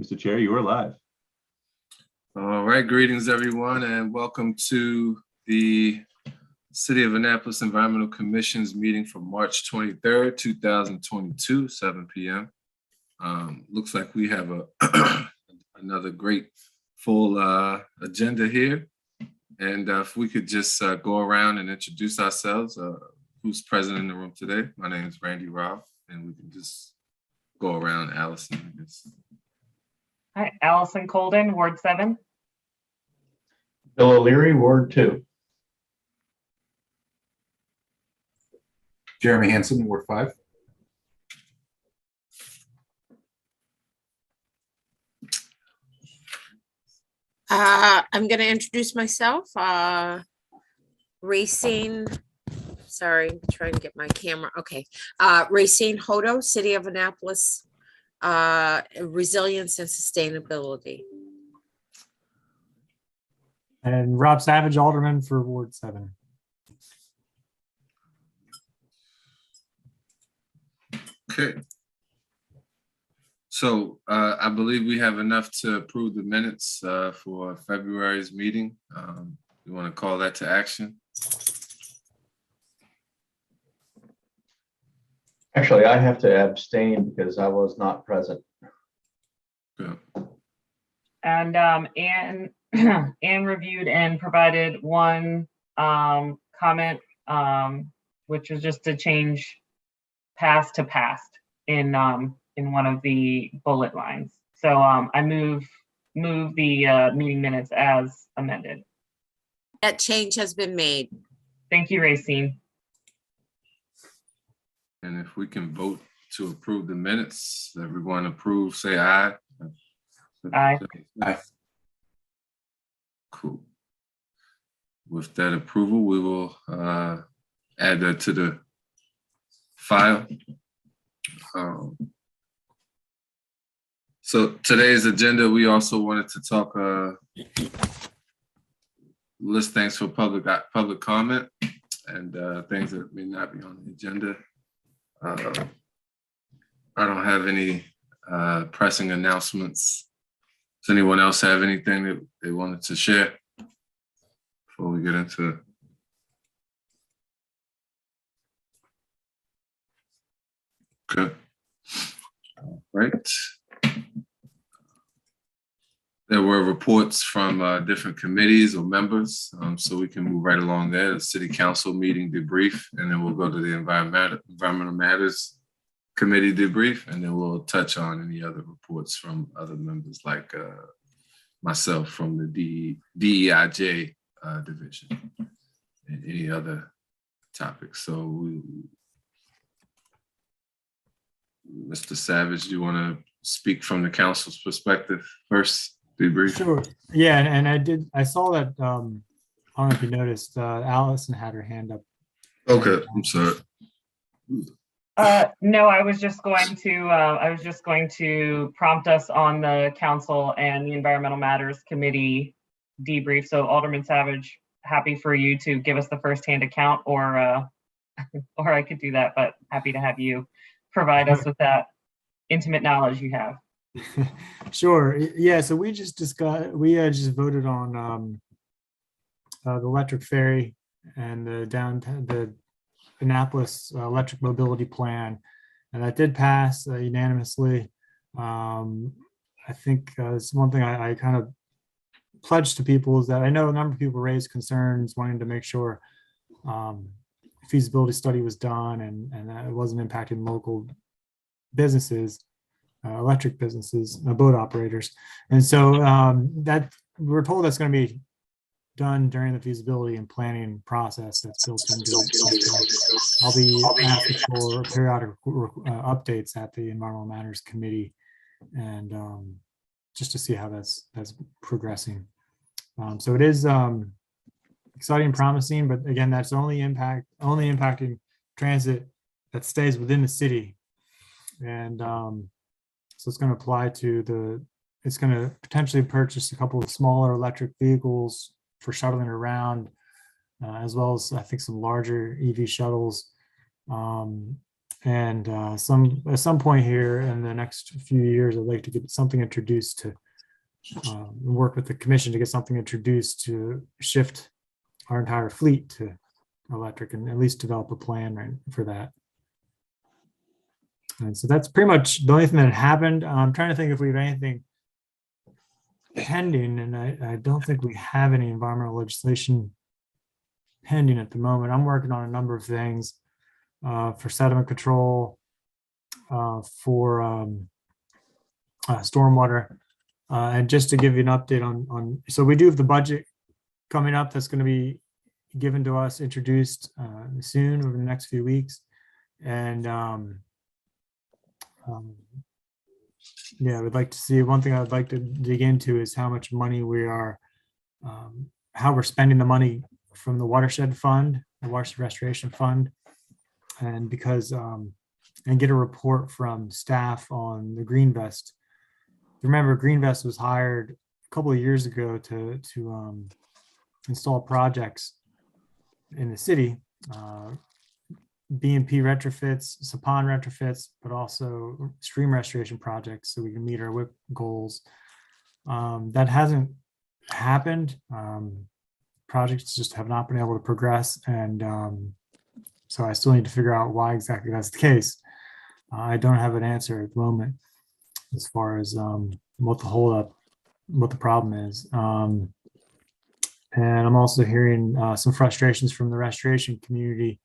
Mr. Chair, you are live. All right, greetings everyone, and welcome to the City of Annapolis Environmental Commission's meeting for March 23rd, 2022, 7 p.m. Looks like we have another great full agenda here. And if we could just go around and introduce ourselves, who's present in the room today. My name is Randy Ralph, and we can just go around. Allison, I guess. Hi, Allison Colden, Ward 7. Bill O'Leary, Ward 2. Jeremy Hansen, Ward 5. I'm going to introduce myself. Racine, sorry, I'm trying to get my camera. Okay. Racine Hodo, City of Annapolis, Resilience and Sustainability. And Rob Savage, Alderman for Ward 7. Okay. So I believe we have enough to approve the minutes for February's meeting. You want to call that to action? Actually, I have to abstain because I was not present. Good. And Anne reviewed and provided one comment, which was just to change past to past in one of the bullet lines. So I move the meeting minutes as amended. That change has been made. Thank you, Racine. And if we can vote to approve the minutes, everyone approve, say aye. Aye. Aye. Cool. With that approval, we will add that to the file. So today's agenda, we also wanted to talk, list things for public comment and things that may not be on the agenda. I don't have any pressing announcements. Does anyone else have anything that they wanted to share before we get into it? Okay. All right. There were reports from different committees or members, so we can move right along there. The City Council meeting debrief, and then we'll go to the Environmental Matters Committee debrief, and then we'll touch on any other reports from other members like myself from the DEIJ division and any other topics. So Mr. Savage, do you want to speak from the council's perspective first? Debrief. Sure. Yeah, and I saw that. I don't know if you noticed. Allison had her hand up. Okay, I'm sorry. No, I was just going to prompt us on the council and the Environmental Matters Committee debrief. So Alderman Savage, happy for you to give us the firsthand account, or I could do that, but happy to have you provide us with that intimate knowledge you have. Sure. Yeah. So we just just voted on the electric ferry and the Annapolis electric mobility plan, and that did pass unanimously. I think it's one thing I kind of pledged to people is that I know a number of people raised concerns wanting to make sure feasibility study was done and that it wasn't impacting local businesses. Electric businesses, boat operators. And so that we're told that's going to be done during the feasibility and planning process that's built into it. I'll be asking for periodic updates at the Environmental Matters Committee and just to see how that's progressing. So it is exciting and promising, but again, that's only impacting transit that stays within the city. And so it's going to apply to it's going to potentially purchase a couple of smaller electric vehicles for shuttling around, as well as I think some larger EV shuttles. And at some point here in the next few years, I'd like to get something introduced to work with the commission to get something introduced to shift our entire fleet to electric, and at least develop a plan right for that. And so that's pretty much the only thing that happened. I'm trying to think if we have anything pending, and I don't think we have any environmental legislation pending at the moment. I'm working on a number of things for sediment control, for stormwater, and just to give you an update on. So we do have the budget coming up that's going to be given to us, introduced soon over the next few weeks, and yeah, I would like to see, one thing I would like to dig into is how much money we are, how we're spending the money from the watershed fund, the watershed restoration fund, and because and get a report from staff on the Green Vest. Remember, Green Vest was hired a couple of years ago to install projects in the city, B&P retrofits, Sapon retrofits, but also stream restoration projects so we can meet our WIP goals. That hasn't happened. Projects just have not been able to progress, and so I still need to figure out why exactly that's the case. I don't have an answer at the moment as far as what the problem is. And I'm also hearing some frustrations from the restoration community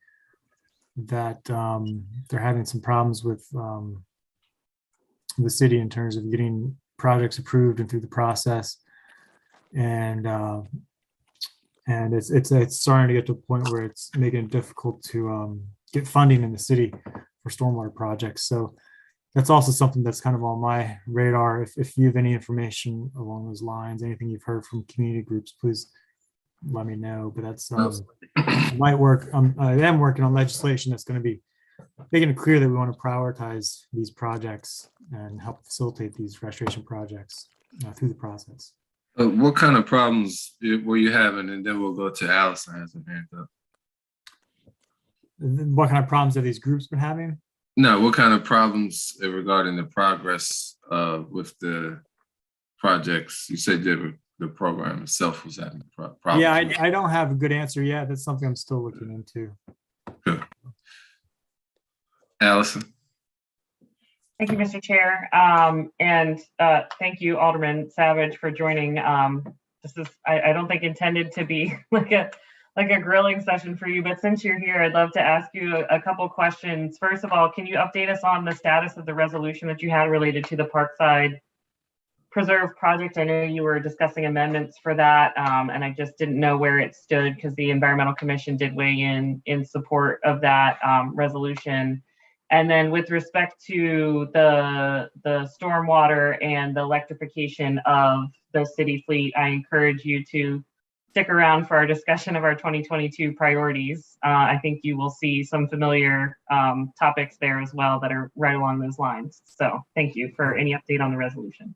that they're having some problems with the city in terms of getting projects approved and through the process. And it's starting to get to a point where it's making it difficult to get funding in the city for stormwater projects. So that's also something that's kind of on my radar. If you have any information along those lines, anything you've heard from community groups, please let me know. But that's might work. I am working on legislation that's going to be making it clear that we want to prioritize these projects and help facilitate these restoration projects through the process. What kind of problems were you having? And then we'll go to Allison has a hand up. What kind of problems have these groups been having? No, what kind of problems regarding the progress with the projects? You said that the program itself was having problems. Yeah, I don't have a good answer yet. That's something I'm still looking into. Good. Allison. Thank you, Mr. Chair. And thank you, Alderman Savage, for joining. This is, I don't think intended to be like a grilling session for you, but since you're here, I'd love to ask you a couple questions. First of all, can you update us on the status of the resolution that you had related to the Parkside Preserve project? I know you were discussing amendments for that, and I just didn't know where it stood because the Environmental Commission did weigh in support of that resolution. And then with respect to the stormwater and the electrification of the city fleet, I encourage you to stick around for our discussion of our 2022 priorities. I think you will see some familiar topics there as well that are right along those lines. So thank you for any update on the resolution.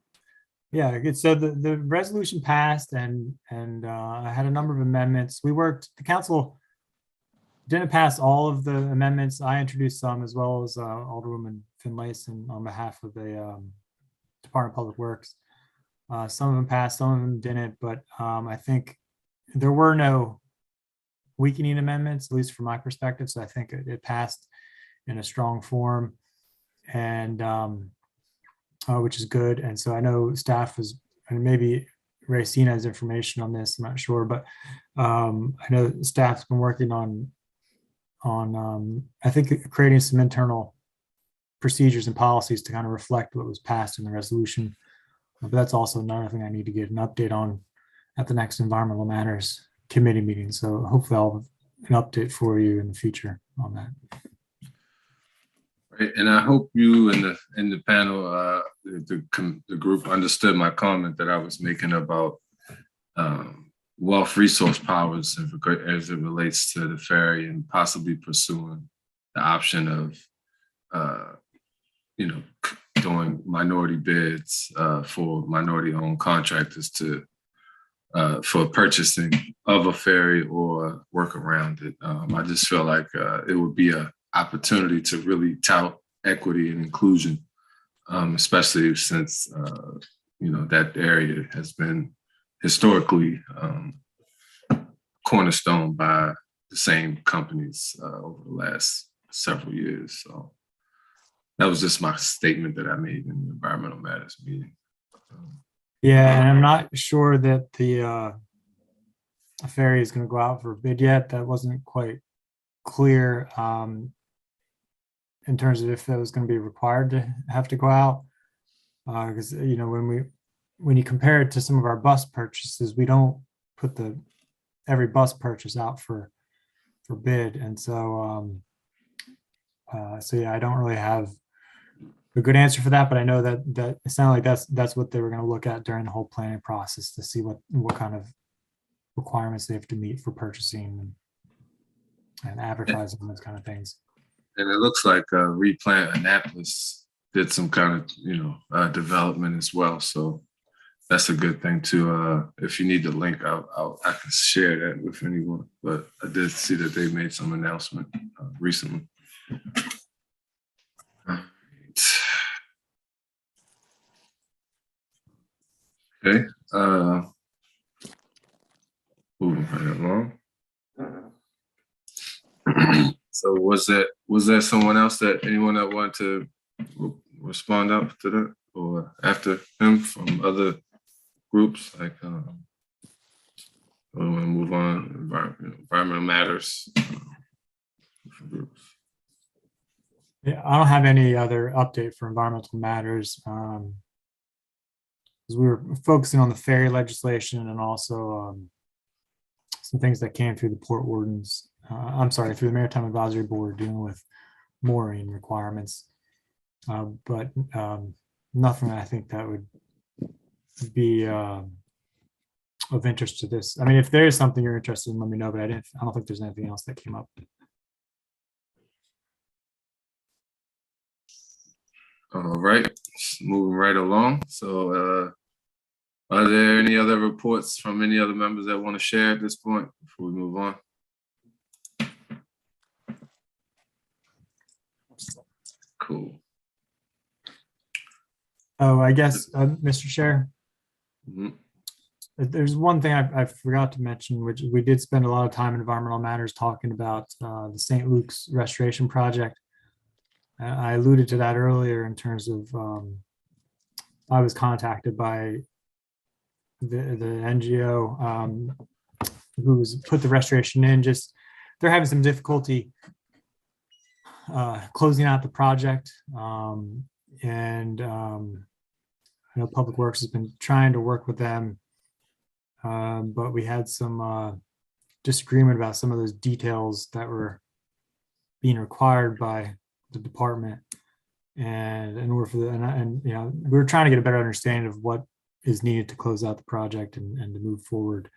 Yeah, good. So the resolution passed, and I had a number of amendments. The council didn't pass all of the amendments. I introduced some, as well as Alderwoman Finlayson on behalf of the Department of Public Works. Some of them passed, some of them didn't, but I think there were no weakening amendments, at least from my perspective. So I think it passed in a strong form, and which is good. And so I know staff was, and maybe Racine has information on this, I'm not sure, but I know staff's been working on I think creating some internal procedures and policies to kind of reflect what was passed in the resolution. But that's also another thing I need to get an update on at the next Environmental Matters Committee meeting. So hopefully I'll have an update for you in the future on that. Right, and I hope you and the panel, the group understood my comment that I was making about wealth resource powers as it relates to the ferry, and possibly pursuing the option of, doing minority bids for minority-owned contractors for purchasing of a ferry or work around it. I just feel like it would be a opportunity to really tout equity and inclusion, especially since, that area has been historically cornerstone by the same companies over the last several years. So that was just my statement that I made in the Environmental Matters meeting. Yeah, and I'm not sure that the ferry is going to go out for bid yet. That wasn't quite clear in terms of if that was going to be required to have to go out. Because when you compare it to some of our bus purchases, we don't put every bus purchase out for bid, and so yeah, I don't really have a good answer for that, but I know that it sounded like that's what they were going to look at during the whole planning process to see what kind of requirements they have to meet for purchasing and advertising and those kind of things. And it looks like Replant Annapolis did some kind of development as well. So that's a good thing too. If you need the link, I can share that with anyone. But I did see that they made some announcement recently. Okay. Moving right along. So was there someone else anyone that wanted to respond up to that or after him from other groups? Like, we want to move on. Environmental Matters. Different groups. Yeah, I don't have any other update for Environmental Matters. Because we were focusing on the ferry legislation and also some things that came through the Port Wardens. Through the Maritime Advisory Board dealing with mooring requirements. But nothing I think that would be of interest to this. I mean, if there is something you're interested in, let me know, but I don't think there's anything else that came up. All right, moving right along. So are there any other reports from any other members that want to share at this point before we move on? Cool. Oh, I guess, Mr. Chair, Mhm. there's one thing I forgot to mention, which we did spend a lot of time in Environmental Matters talking about the St. Luke's restoration project. I alluded to that earlier in terms of I was contacted by the NGO who's put the restoration in. Just they're having some difficulty closing out the project, and I know Public Works has been trying to work with them, but we had some disagreement about some of those details that were being required by the department, and in order for we were trying to get a better understanding of what is needed to close out the project and to move forward.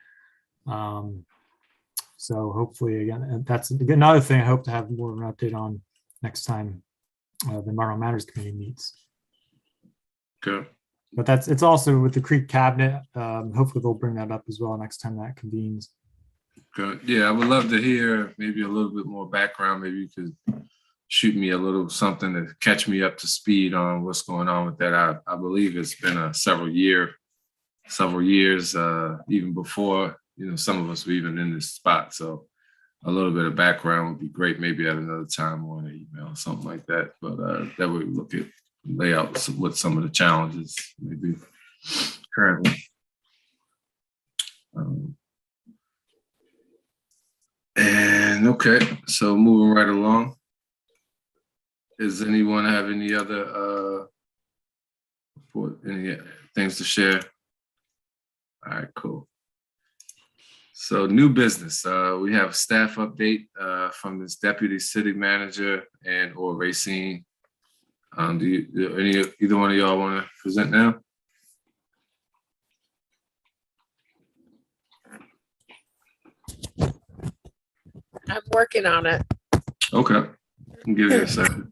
So hopefully, again, that's another thing I hope to have more of an update on next time the Environmental Matters Committee meets. Good. But it's also with the Creek Cabinet. Hopefully they'll bring that up as well next time that convenes. Good. Yeah, I would love to hear maybe a little bit more background. Maybe you could shoot me a little something to catch me up to speed on what's going on with that. I believe it's been several years, even before, some of us were even in this spot. So a little bit of background would be great, maybe at another time or an email or something like that. But that would lay out what some of the challenges maybe currently. And okay, so moving right along. Does anyone have any other any things to share? All right, cool. So new business. We have a staff update from this deputy city manager or Racine. Do either one of y'all want to present now? I'm working on it. Okay, I'll give you a second.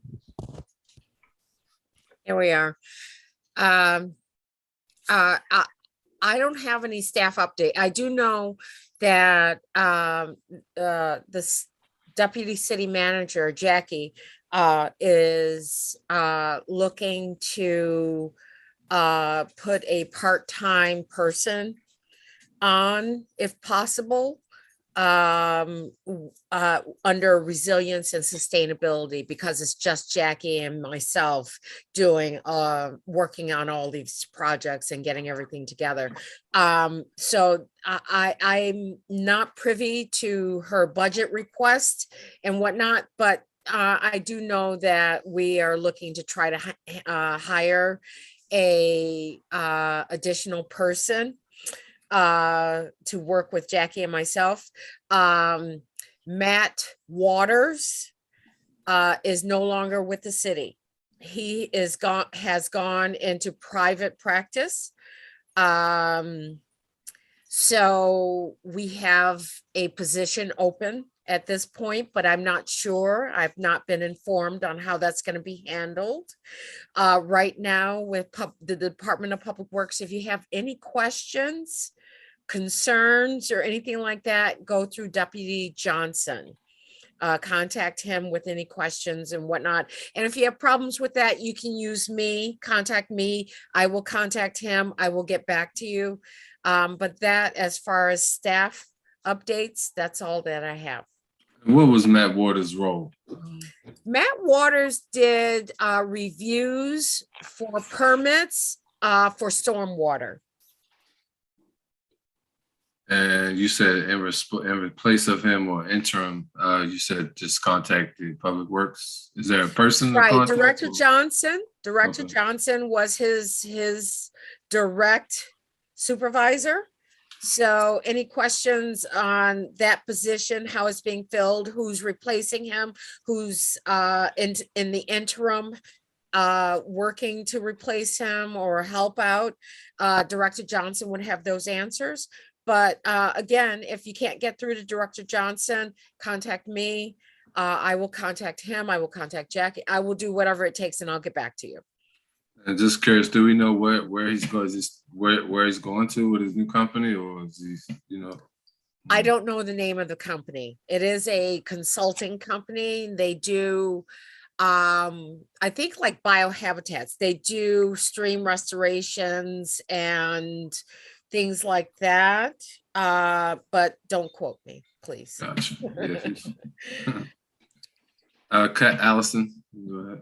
Here we are. I don't have any staff update. I do know that the Deputy City Manager Jackie is looking to put a part-time person on, if possible, under resilience and sustainability, because it's just Jackie and myself doing working on all these projects and getting everything together. So I'm not privy to her budget request and whatnot, but I do know that we are looking to try to hire a additional person to work with Jackie and myself. Matt Waters is no longer with the city. He has gone into private practice. So we have a position open at this point, but I'm not sure. I've not been informed on how that's going to be handled. Right now with the Department of Public Works, if you have any questions, concerns, or anything like that, go through Deputy Johnson. Contact him with any questions and whatnot. And if you have problems with that, you can use me, contact me. I will contact him. I will get back to you. But that, as far as staff updates, that's all that I have. What was Matt Waters' role? Matt Waters did reviews for permits for stormwater. And you said in place of him or interim, you said just contact the Public Works. Is there a person? Right, Director Johnson. Okay. Johnson was his direct supervisor. So any questions on that position, how it's being filled, who's replacing him, who's in the interim working to replace him or help out, Director Johnson would have those answers. But again, if you can't get through to Director Johnson, contact me. I will contact him. I will contact Jackie. I will do whatever it takes and I'll get back to you. And just curious, do we know where he's going? Is this where he's going to with his new company, or is he, you know? I don't know the name of the company. It is a consulting company. They do, I think, like biohabitats. They do stream restorations and things like that. But don't quote me, please. Gotcha. Yeah, Allison, go ahead.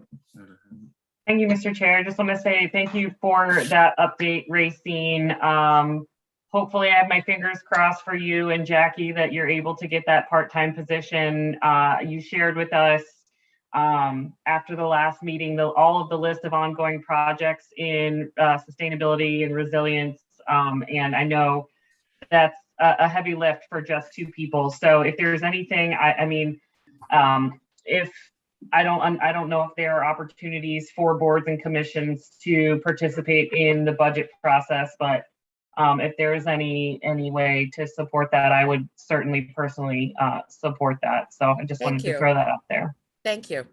Thank you, Mr. Chair. I just want to say thank you for that update, Racine. Hopefully I have my fingers crossed for you and Jackie that you're able to get that part-time position. You shared with us after the last meeting, all of the list of ongoing projects in sustainability and resilience. And I know that's a heavy lift for just two people. So if there's anything, if I don't know if there are opportunities for boards and commissions to participate in the budget process, but if there is any way to support that, I would certainly personally support that. So I just wanted to throw that out there. Thank you.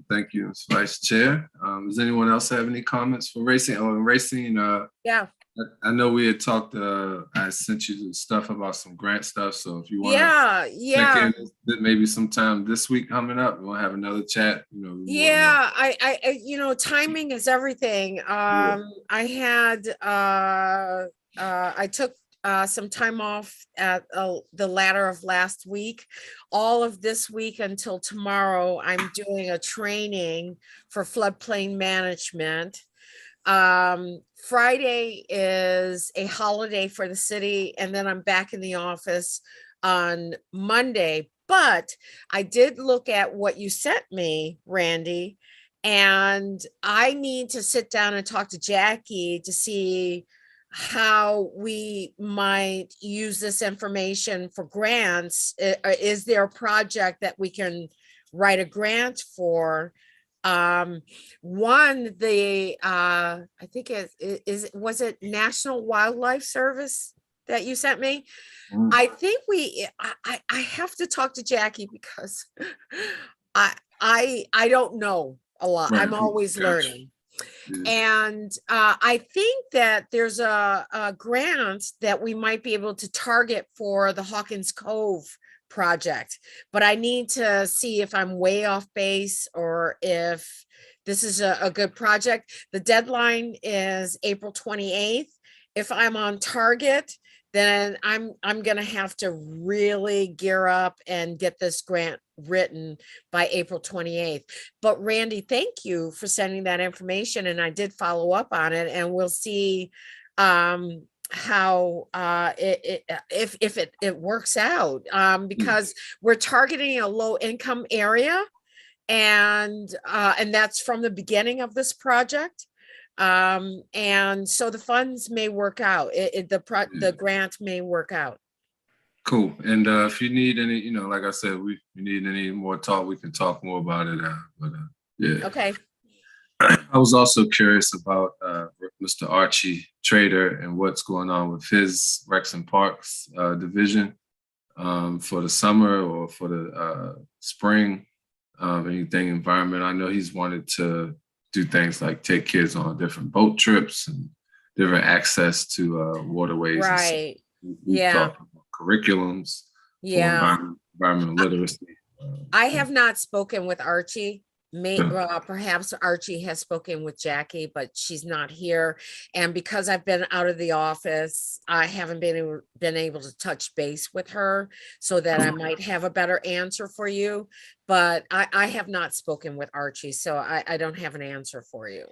Thank you, Vice Chair. Does anyone else have any comments for Racine? Oh, and Racine, yeah. I know we had talked, I sent you the stuff about some grant stuff. So if you want yeah. check in maybe sometime this week coming up, we'll have another chat. Yeah, I timing is everything. I took some time off at the latter of last week. All of this week until tomorrow, I'm doing a training for floodplain management. Friday is a holiday for the city, and then I'm back in the office on Monday. But I did look at what you sent me, Randy, and I need to sit down and talk to Jackie to see how we might use this information for grants. Is there a project that we can write a grant for? I think was it National Wildlife Service that you sent me? I think I have to talk to Jackie because I don't know a lot. Right. I'm always learning. And I think that there's a grant that we might be able to target for the Hawkins Cove project, but I need to see if I'm way off base or if this is a good project. The deadline is April 28th. If I'm on target, then I'm gonna have to really gear up and get this grant written by April 28th. But Randy, thank you for sending that information, and I did follow up on it, and we'll see how if it works out, because we're targeting a low income area, and that's from the beginning of this project. And so the funds may work out. The grant may work out. Cool. And if you need any, you know, like I said, if you need any more talk, we can talk more about it. Yeah. Okay. I was also curious about Mr. Archie Trader and what's going on with his Recs and Parks division for the summer or for the spring. Anything environment. I know he's wanted to do things like take kids on different boat trips and different access to waterways. Right. We talked about curriculums. Yeah. For environmental literacy. I have not spoken with Archie. Perhaps Archie has spoken with Jackie, but she's not here. And because I've been out of the office, I haven't been able to touch base with her so that I might have a better answer for you. But I have not spoken with Archie, so I don't have an answer for you.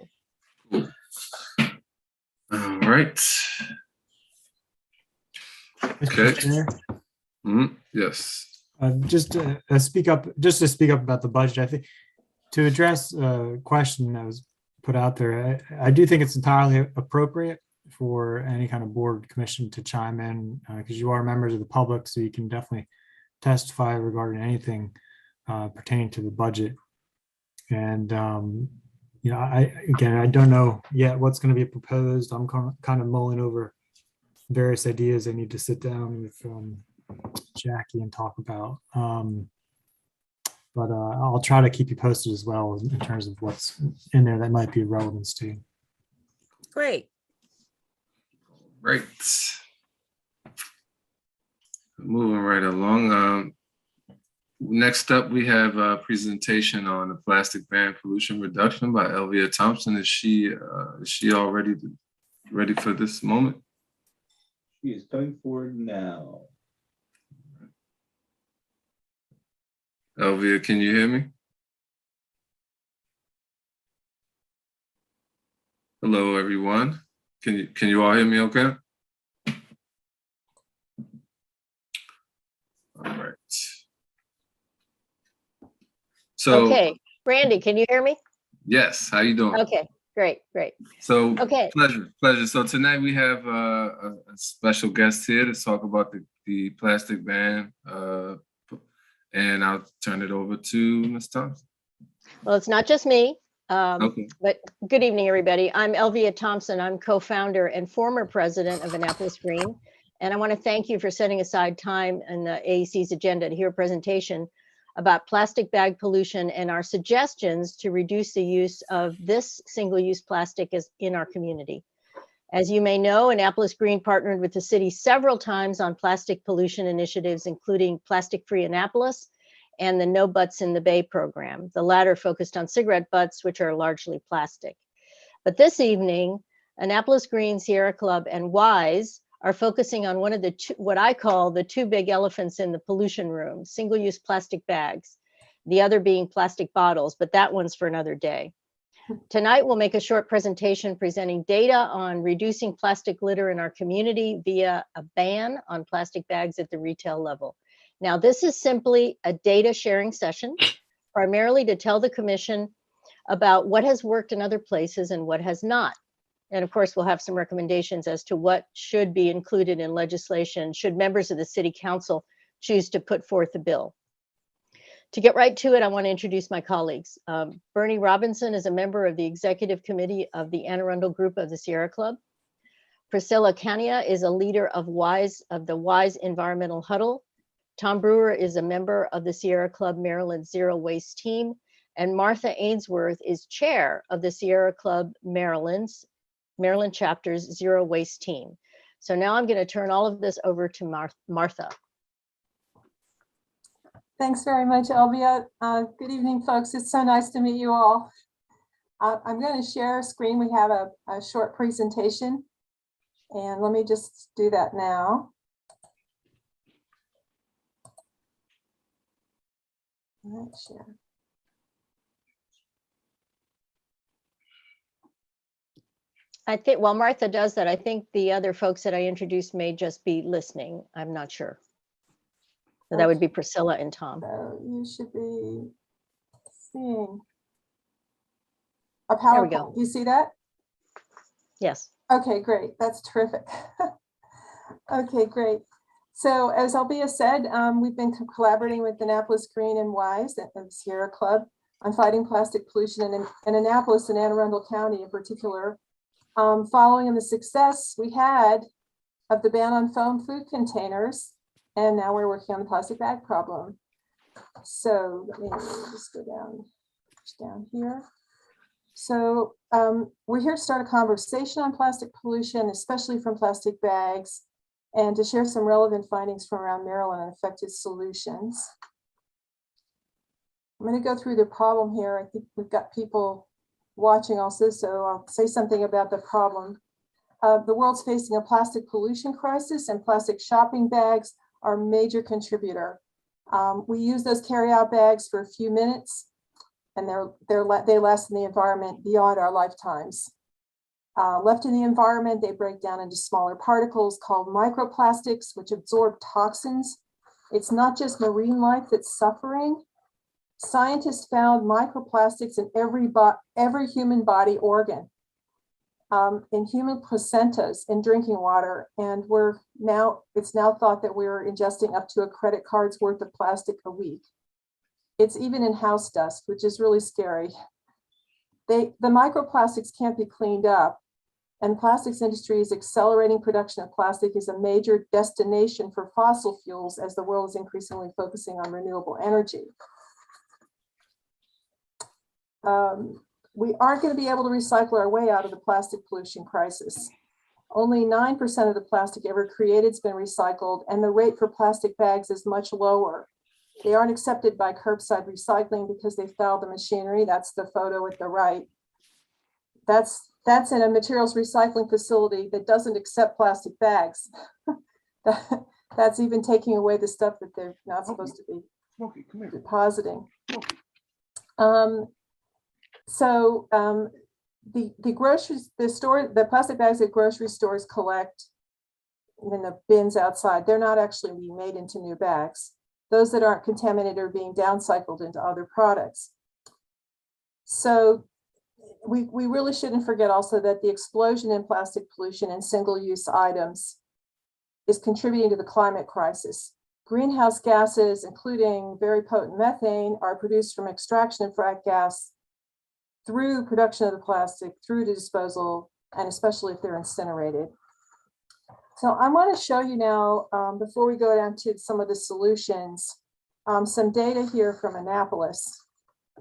Cool. All right. Okay. Yes. Just to speak up about the budget, I think to address a question that was put out there, I do think it's entirely appropriate for any kind of board commission to chime in, because you are members of the public, so you can definitely testify regarding anything pertaining to the budget. And you know, I don't know yet what's going to be proposed. I'm kind of mulling over various ideas I need to sit down with Jackie and talk about. But I'll try to keep you posted as well in terms of what's in there that might be of relevance to you. Great. Right. Moving right along. Next up, we have a presentation on the plastic ban pollution reduction by Elvia Thompson. Is she all ready for this moment? She is coming forward now. Elvia, can you hear me? Hello, everyone. Can you all hear me okay? All right. So, okay, Randy, can you hear me? yes, how you doing? Okay, great. So, Okay. pleasure. So tonight we have a special guest here to talk about the plastic ban, and I'll turn it over to Ms. Thompson. Well, it's not just me, Okay. but good evening, everybody. I'm Elvia Thompson. I'm co-founder and former president of Annapolis Green. And I want to thank you for setting aside time in the AEC's agenda to hear a presentation about plastic bag pollution and our suggestions to reduce the use of this single-use plastic in our community. As you may know, Annapolis Green partnered with the city several times on plastic pollution initiatives, including Plastic Free Annapolis and the No Butts in the Bay program. The latter focused on cigarette butts, which are largely plastic. But this evening, Annapolis Green, Sierra Club, and WISE are focusing on one of the what I call the two big elephants in the pollution room, single-use plastic bags, the other being plastic bottles, but that one's for another day. Tonight, we'll make a short presentation presenting data on reducing plastic litter in our community via a ban on plastic bags at the retail level. Now, this is simply a data sharing session, primarily to tell the commission about what has worked in other places and what has not. And of course, we'll have some recommendations as to what should be included in legislation should members of the city council choose to put forth a bill. To get right to it, I want to introduce my colleagues. Bernie Robinson is a member of the executive committee of the Anne Arundel Group of the Sierra Club. Priscilla Cania is a leader of the WISE Environmental Huddle. Tom Brewer is a member of the Sierra Club Maryland Zero Waste Team. And Martha Ainsworth is chair of the Sierra Club Maryland Chapter's Zero Waste Team. So now I'm going to turn all of this over to Martha. Thanks very much, Elvia. Good evening, folks. It's so nice to meet you all. I'm going to share a screen. We have a short presentation, and let me just do that now. All right, share. I think while Martha does that, I think the other folks that I introduced may just be listening. I'm not sure. So that would be Priscilla and Tom. So you should be seeing a There we go. PowerPoint. You see that? Yes. Okay, great. That's terrific. Okay, great. So as Elvia said, we've been collaborating with Annapolis Green and Wise at the Sierra Club on fighting plastic pollution in Annapolis and Anne Arundel County in particular. Following the success we had of the ban on foam food containers, and now we're working on the plastic bag problem. So let me just go down here. So we're here to start a conversation on plastic pollution, especially from plastic bags, and to share some relevant findings from around Maryland and effective solutions. I'm going to go through the problem here. I think we've got people watching also, so I'll say something about the problem. The world's facing a plastic pollution crisis, and plastic shopping bags are a major contributor. We use those carryout bags for a few minutes, and they last in the environment beyond our lifetimes. Left in the environment, they break down into smaller particles called microplastics, which absorb toxins. It's not just marine life that's suffering. Scientists found microplastics in every human body organ, in human placentas, in drinking water, and it's now thought that we're ingesting up to a credit card's worth of plastic a week. It's even in house dust, which is really scary. The microplastics can't be cleaned up, and the plastics industry is accelerating production of plastic as a major destination for fossil fuels as the world is increasingly focusing on renewable energy. We aren't going to be able to recycle our way out of the plastic pollution crisis. Only 9% of the plastic ever created has been recycled, and the rate for plastic bags is much lower. They aren't accepted by curbside recycling because they foul the machinery. That's the photo at the right. That's in a materials recycling facility that doesn't accept plastic bags. That's even taking away the stuff that they're not supposed to be depositing. The plastic bags that grocery stores collect in the bins outside, they're not actually being made into new bags. Those that aren't contaminated are being downcycled into other products. So we really shouldn't forget also that the explosion in plastic pollution and single-use items is contributing to the climate crisis. Greenhouse gases, including very potent methane, are produced from extraction of frac gas through production of the plastic, through to disposal, and especially if they're incinerated. So I want to show you now, before we go down to some of the solutions, some data here from Annapolis.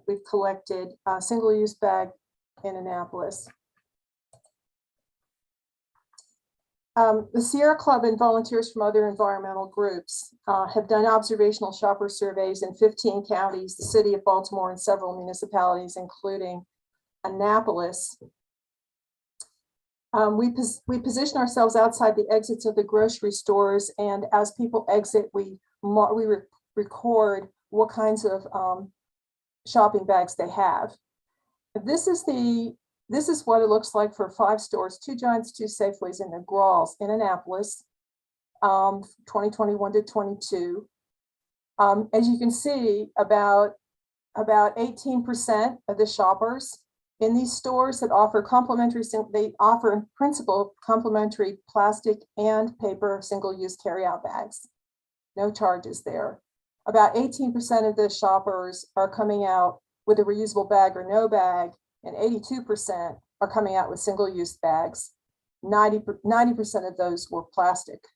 We've collected a single-use bag in Annapolis. The Sierra Club and volunteers from other environmental groups have done observational shopper surveys in 15 counties, the city of Baltimore, and several municipalities, including Annapolis. We position ourselves outside the exits of the grocery stores, and as people exit, we record what kinds of shopping bags they have. This is what it looks like for 5 stores, 2 Giants, 2 Safeways, and the Grawls in Annapolis, 2021 to 22. As you can see, about 18% of the shoppers in these stores that offer they offer in principle complimentary plastic and paper single-use carryout bags. No charges there. About 18% of the shoppers are coming out with a reusable bag or no bag, and 82% are coming out with single-use bags. 90% of those were plastic.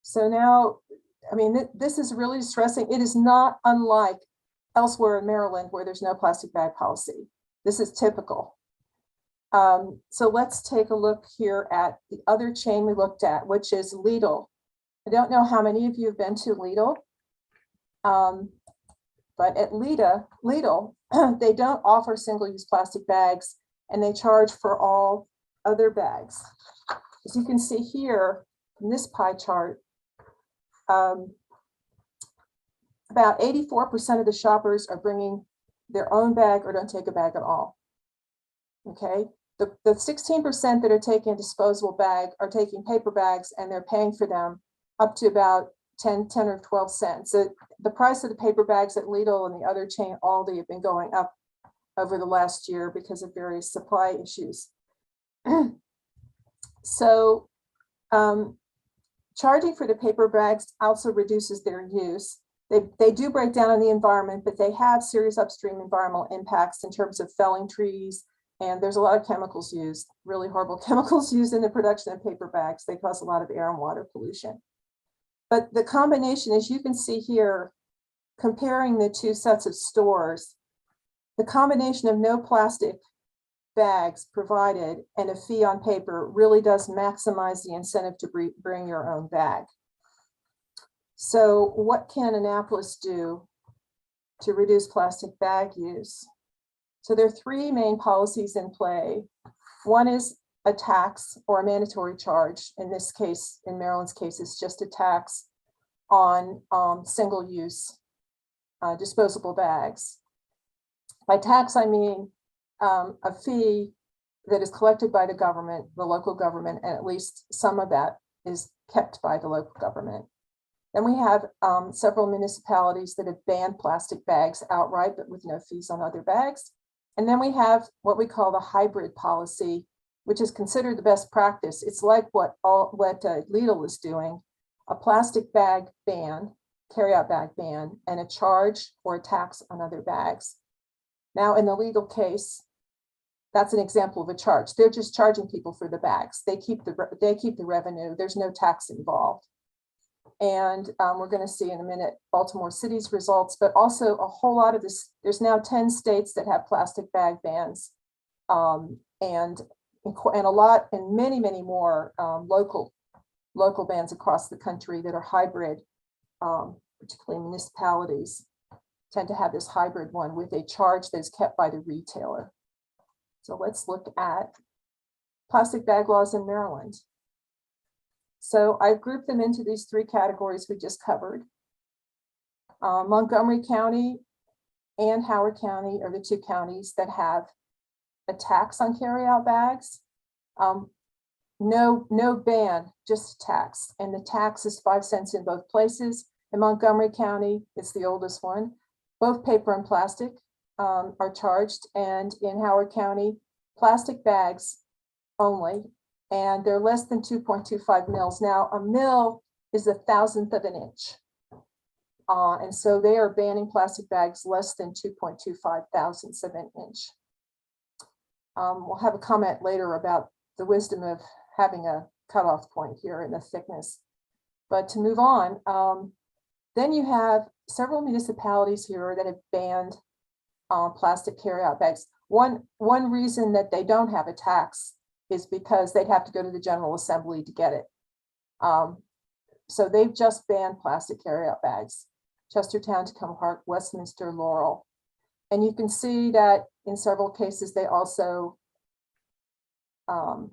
So now, I mean, this is really distressing. It is not unlike elsewhere in Maryland where there's no plastic bag policy. This is typical. So let's take a look here at the other chain we looked at, which is Lidl. I don't know how many of you have been to Lidl. But at Lidl, they don't offer single-use plastic bags, and they charge for all other bags. As you can see here in this pie chart, about 84% of the shoppers are bringing their own bag or don't take a bag at all. Okay, the 16% that are taking a disposable bag are taking paper bags, and they're paying for them up to about 10 or 12 cents. So the price of the paper bags at Lidl and the other chain, Aldi, have been going up over the last year because of various supply issues. So charging for the paper bags also reduces their use. They do break down on the environment, but they have serious upstream environmental impacts in terms of felling trees, and there's a lot of chemicals used, really horrible chemicals used in the production of paper bags. They cause a lot of air and water pollution. But the combination, as you can see here, comparing the two sets of stores, the combination of no plastic bags provided and a fee on paper really does maximize the incentive to bring your own bag. So what can Annapolis do to reduce plastic bag use? So there are three main policies in play. One is a tax or a mandatory charge. In this case, in Maryland's case, it's just a tax on single-use disposable bags. By tax, I mean a fee that is collected by the government, the local government, and at least some of that is kept by the local government. Then we have several municipalities that have banned plastic bags outright, but with no fees on other bags. And then we have what we call the hybrid policy, which is considered the best practice. It's like what Lidl is doing, a plastic bag ban, carryout bag ban, and a charge or a tax on other bags. Now, in the Lidl case, that's an example of a charge. They're just charging people for the bags. They keep the revenue. There's no tax involved. And we're going to see in a minute Baltimore City's results, but also a whole lot of this. There's now 10 states that have plastic bag bans, and a lot, and many more local bans across the country that are hybrid. Particularly municipalities tend to have this hybrid one with a charge that's kept by the retailer. So let's look at plastic bag laws in Maryland. So I've grouped them into these three categories we just covered. Montgomery County and Howard County are the two counties that have a tax on carryout bags. No ban, just tax. And the tax is 5 cents in both places. In Montgomery County, it's the oldest one. Both paper and plastic are charged. And in Howard County, plastic bags only. And they're less than 2.25 mils. Now, a mil is 1,000th of an inch. And so they are banning plastic bags less than 2.25 thousandths of an inch. We'll have a comment later about the wisdom of having a cutoff point here in the thickness. But to move on, then you have several municipalities here that have banned plastic carryout bags. One reason that they don't have a tax is because they'd have to go to the General Assembly to get it. So they've just banned plastic carryout bags. Chestertown, Tacoma Park, Westminster, Laurel. And you can see that in several cases, they also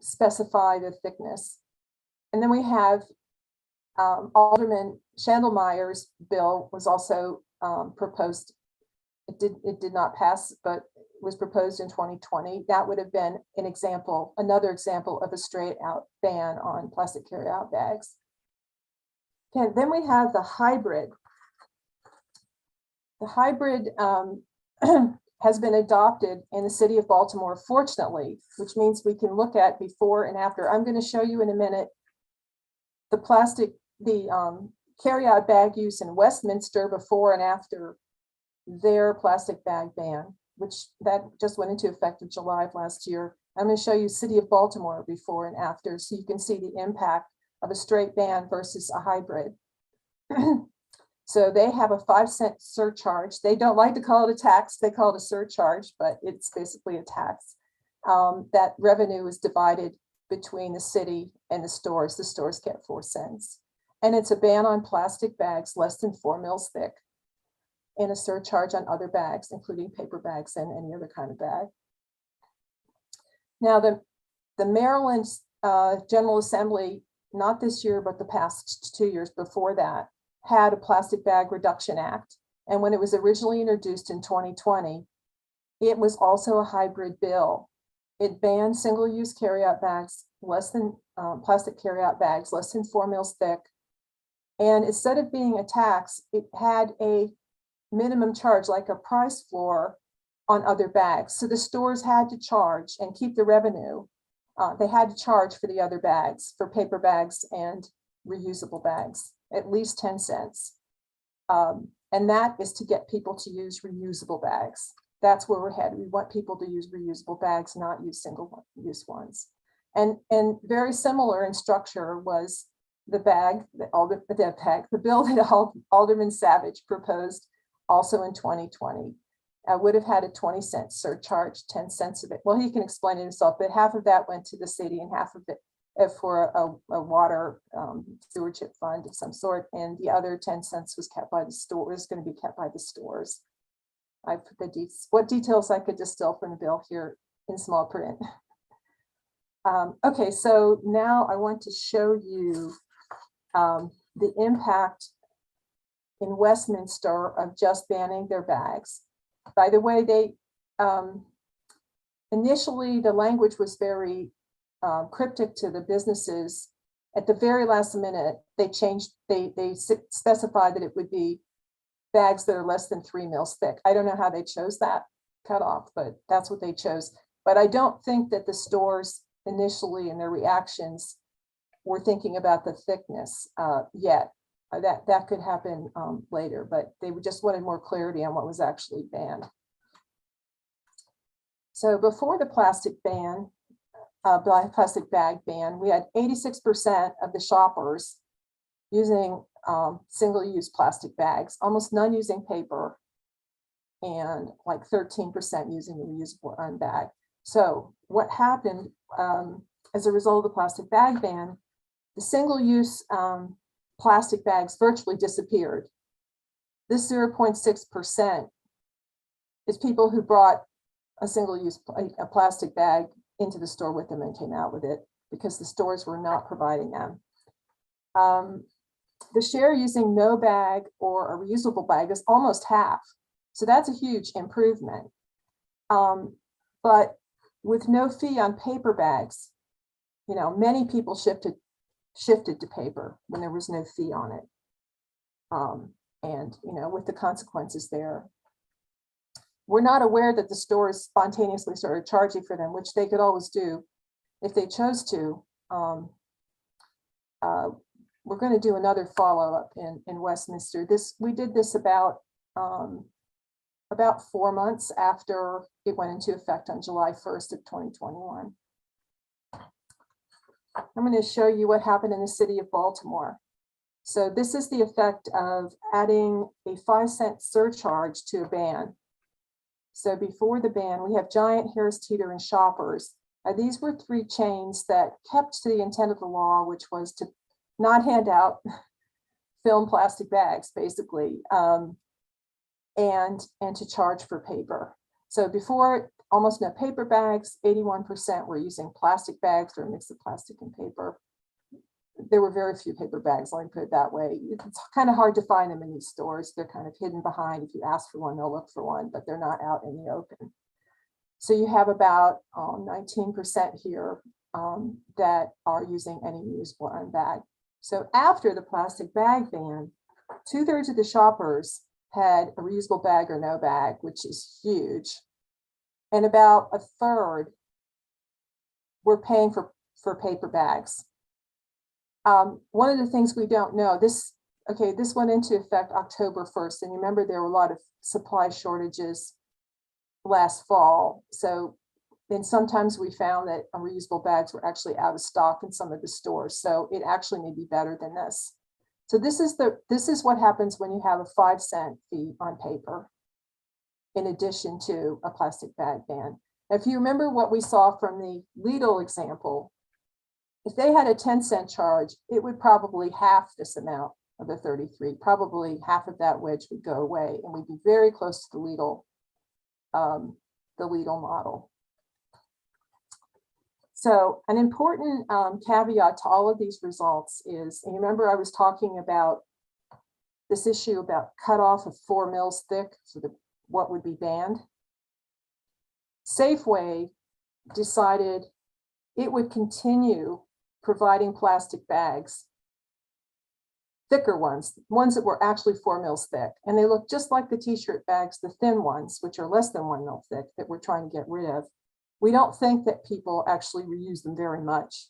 specify the thickness. And then we have Alderman Schandelmeyer's bill was also proposed. It did not pass, but was proposed in 2020. That would have been an example, another example of a straight out ban on plastic carryout bags. Okay, then we have the hybrid. The hybrid has been adopted in the city of Baltimore, fortunately, which means we can look at before and after. I'm going to show you in a minute the carryout bag use in Westminster before and after their plastic bag ban, which that just went into effect in July of last year. I'm going to show you city of Baltimore before and after, so you can see the impact of a straight ban versus a hybrid. So they have a 5-cent surcharge. They don't like to call it a tax. They call it a surcharge, but it's basically a tax. That revenue is divided between the city and the stores. The stores get 4 cents. And it's a ban on plastic bags less than 4 mils thick. and a surcharge on other bags, including paper bags and any other kind of bag. Now, the Maryland General Assembly, not this year, but the past 2 years before that, had a Plastic Bag Reduction Act. And when it was originally introduced in 2020, it was also a hybrid bill. It banned single-use carryout bags, plastic carryout bags, less than 4 mils thick. And instead of being a tax, it had a minimum charge, like a price floor on other bags. So the stores had to charge and keep the revenue. They had to charge for the other bags, for paper bags and reusable bags, at least 10 cents. And that is to get people to use reusable bags. That's where we're headed. We want people to use reusable bags, not use single-use ones. And very similar in structure was the bill that Alderman Savage proposed also in 2020. I would have had a 20-cent surcharge, 10 cents of it. Well, he can explain it himself, but half of that went to the city and half of it for a water stewardship fund of some sort. And the other 10 cents was kept by the store, was going to be kept by the stores. I put what details I could distill from the bill here in small print. Okay, so now I want to show you the impact in Westminster of just banning their bags. By the way, they initially the language was very cryptic to the businesses. At the very last minute, they changed. They specified that it would be bags that are less than 3 mils thick. I don't know how they chose that cutoff, but that's what they chose. But I don't think that the stores initially in their reactions were thinking about the thickness yet. That could happen later, but they just wanted more clarity on what was actually banned. So before the plastic bag ban, we had 86% of the shoppers using single-use plastic bags, almost none using paper, and like 13% using the reusable unbag. So what happened as a result of the plastic bag ban, the single-use plastic bags virtually disappeared. This 0.6% is people who brought a single-use plastic bag into the store with them and came out with it because the stores were not providing them. The share using no bag or a reusable bag is almost half. So that's a huge improvement. But with no fee on paper bags, you know, many people shifted to paper when there was no fee on it. And, you know, with the consequences there. We're not aware that the stores spontaneously started charging for them, which they could always do if they chose to. We're going to do another follow-up in Westminster. We did this about 4 months after it went into effect on July 1st of 2021. I'm going to show you what happened in the city of Baltimore. So this is the effect of adding a 5-cent surcharge to a ban. So before the ban, we have Giant, Harris Teeter, and Shoppers. These were 3 chains that kept to the intent of the law, which was to not hand out film plastic bags, basically, and to charge for paper. So before, almost no paper bags, 81% were using plastic bags or a mix of plastic and paper. There were very few paper bags, let me put it that way. It's kind of hard to find them in these stores. They're kind of hidden behind. If you ask for one, they'll look for one, but they're not out in the open. So you have about 19% here that are using any reusable unbag. So after the plastic bag ban, 2/3 of the shoppers had a reusable bag or no bag, which is huge. And about 1/3 were paying for paper bags. One of the things we don't know, this went into effect October 1st. And remember, there were a lot of supply shortages last fall. So then sometimes we found that reusable bags were actually out of stock in some of the stores. So it actually may be better than this. So this is what happens when you have a 5-cent fee on paper, in addition to a plastic bag ban. If you remember what we saw from the Lidl example, if they had a 10-cent charge, it would probably half this amount of the 33. Probably half of that wedge would go away, and we'd be very close to the Lidl model. So an important caveat to all of these results is, and remember I was talking about this issue about cutoff of 4 mils thick, so what would be banned. Safeway decided it would continue providing plastic bags, thicker ones that were actually 4 mils thick. And they look just like the t-shirt bags, the thin ones, which are less than 1 mil thick, that we're trying to get rid of. We don't think that people actually reuse them very much.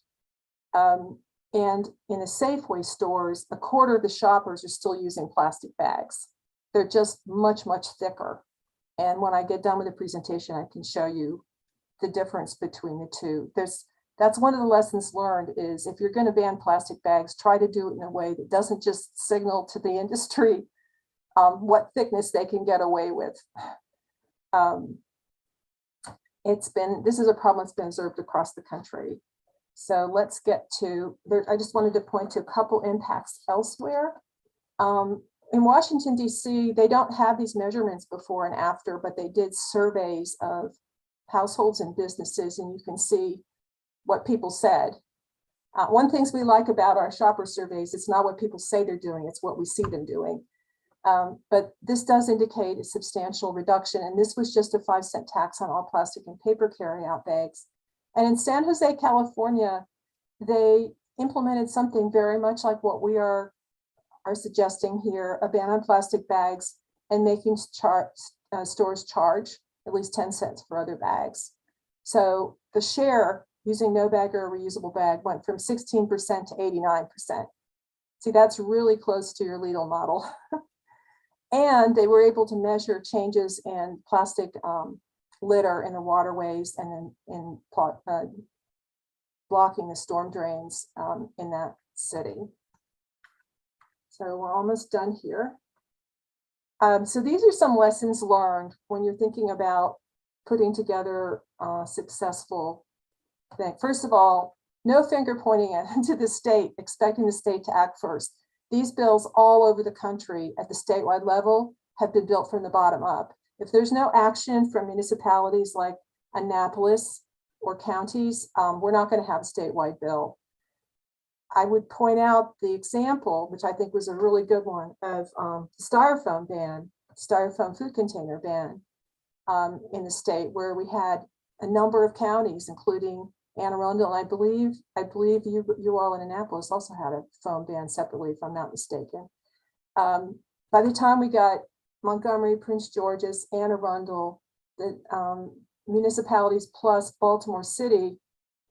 And in the Safeway stores, a quarter of the shoppers are still using plastic bags. They're just much, much thicker. And when I get done with the presentation, I can show you the difference between the two. That's one of the lessons learned is if you're going to ban plastic bags, try to do it in a way that doesn't just signal to the industry what thickness they can get away with. This is a problem that's been observed across the country. So let's get to, I just wanted to point to a couple impacts elsewhere. In Washington, D.C., they don't have these measurements before and after, but they did surveys of households and businesses, and you can see what people said. One thing we like about our shopper surveys, it's not what people say they're doing, it's what we see them doing. But this does indicate a substantial reduction, and this was just a 5-cent tax on all plastic and paper carryout bags. And in San Jose, California, they implemented something very much like what we are suggesting here, a ban on plastic bags and making stores charge at least 10 cents for other bags. So the share using no bag or a reusable bag went from 16% to 89%. See, that's really close to your Lidl model. And they were able to measure changes in plastic litter in the waterways and in blocking the storm drains in that city. So we're almost done here. So these are some lessons learned when you're thinking about putting together a successful thing. First of all, no finger pointing to the state, expecting the state to act first. These bills all over the country at the statewide level have been built from the bottom up. If there's no action from municipalities like Annapolis or counties, we're not going to have a statewide bill. I would point out the example, which I think was a really good one, of styrofoam ban, styrofoam food container ban in the state, where we had a number of counties, including Anne Arundel, and I believe you all in Annapolis also had a foam ban separately, if I'm not mistaken. By the time we got Montgomery, Prince George's, Anne Arundel, the municipalities plus Baltimore City,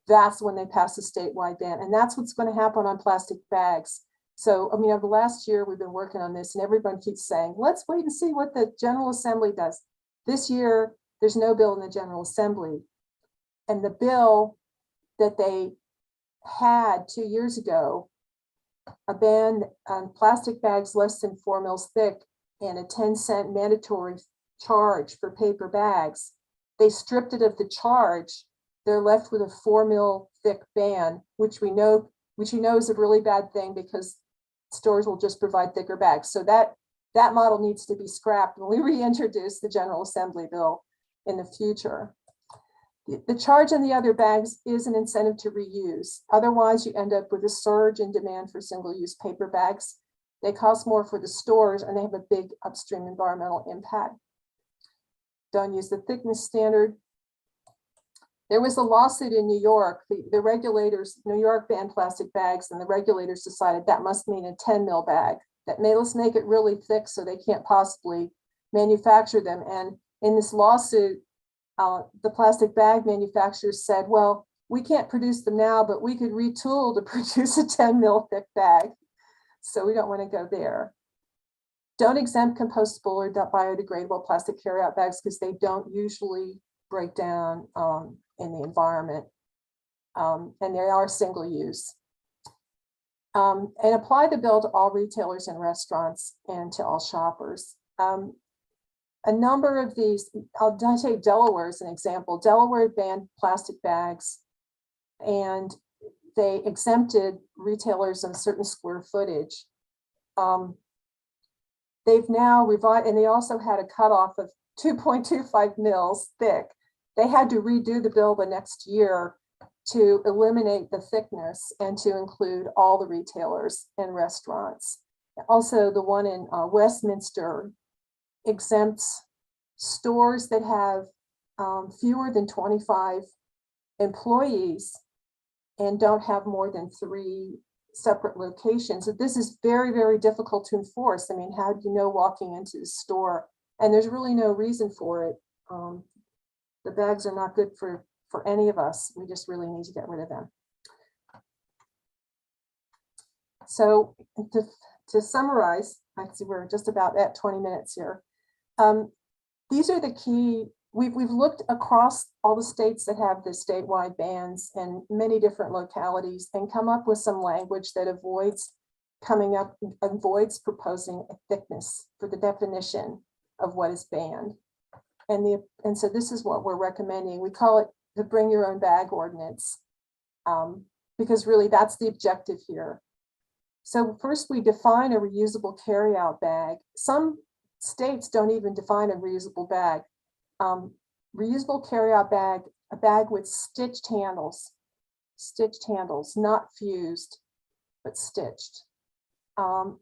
that's when they passed a statewide ban. And that's what's going to happen on plastic bags. So, I mean, over the last year, we've been working on this, and everyone keeps saying, let's wait and see what the General Assembly does. This year, there's no bill in the General Assembly. And the bill that they had 2 years ago, a ban on plastic bags less than 4 mils thick and a 10-cent mandatory charge for paper bags, they stripped it of the charge. They're left with a 4 mil thick ban, which you know is a really bad thing because stores will just provide thicker bags. So that model needs to be scrapped when we reintroduce the General Assembly bill in the future. The charge on the other bags is an incentive to reuse. Otherwise, you end up with a surge in demand for single-use paper bags. They cost more for the stores and they have a big upstream environmental impact. Don't use the thickness standard. There was a lawsuit in New York. The regulators, New York banned plastic bags, and the regulators decided that must mean a 10 mil bag. Let's make it really thick so they can't possibly manufacture them. And in this lawsuit, the plastic bag manufacturers said, well, we can't produce them now, but we could retool to produce a 10 mil thick bag. So we don't want to go there. Don't exempt compostable or biodegradable plastic carryout bags because they don't usually break down in the environment, and they are single use. And apply the bill to all retailers and restaurants and to all shoppers. A number of these, I'll take Delaware as an example. Delaware banned plastic bags and they exempted retailers on certain square footage. They've now revised, and they also had a cutoff of 2.25 mils thick. They had to redo the bill the next year to eliminate the thickness and to include all the retailers and restaurants. Also, the one in Westminster exempts stores that have fewer than 25 employees and don't have more than 3 separate locations. So this is very, very difficult to enforce. I mean, how do you know walking into the store? And there's really no reason for it. The bags are not good for any of us. We just really need to get rid of them. So to summarize, I see we're just about at 20 minutes here. These are the key. We've looked across all the states that have the statewide bans and many different localities and come up with some language that avoids proposing a thickness for the definition of what is banned. And so this is what we're recommending. We call it the bring your own bag ordinance, because really that's the objective here. So first we define a reusable carryout bag. Some states don't even define a reusable bag. Reusable carryout bag, a bag with stitched handles, not fused, but stitched.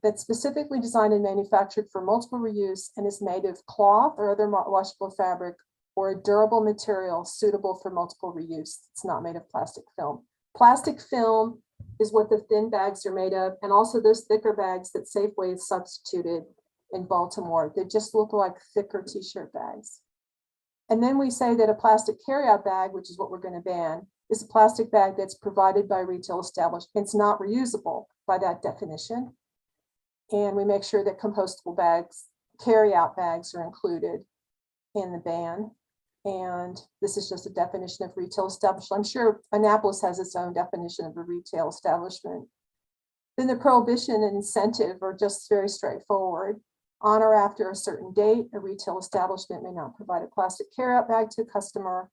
That's specifically designed and manufactured for multiple reuse and is made of cloth or other washable fabric or a durable material suitable for multiple reuse. It's not made of plastic film. Plastic film is what the thin bags are made of, and also those thicker bags that Safeway has substituted in Baltimore. They just look like thicker t-shirt bags. And then we say that a plastic carryout bag, which is what we're going to ban, is a plastic bag that's provided by a retail establishment. It's not reusable by that definition. And we make sure that compostable bags, carryout bags, are included in the ban. And this is just a definition of retail establishment. I'm sure Annapolis has its own definition of a retail establishment. Then the prohibition and incentive are just very straightforward. On or after a certain date, a retail establishment may not provide a plastic carryout bag to a customer.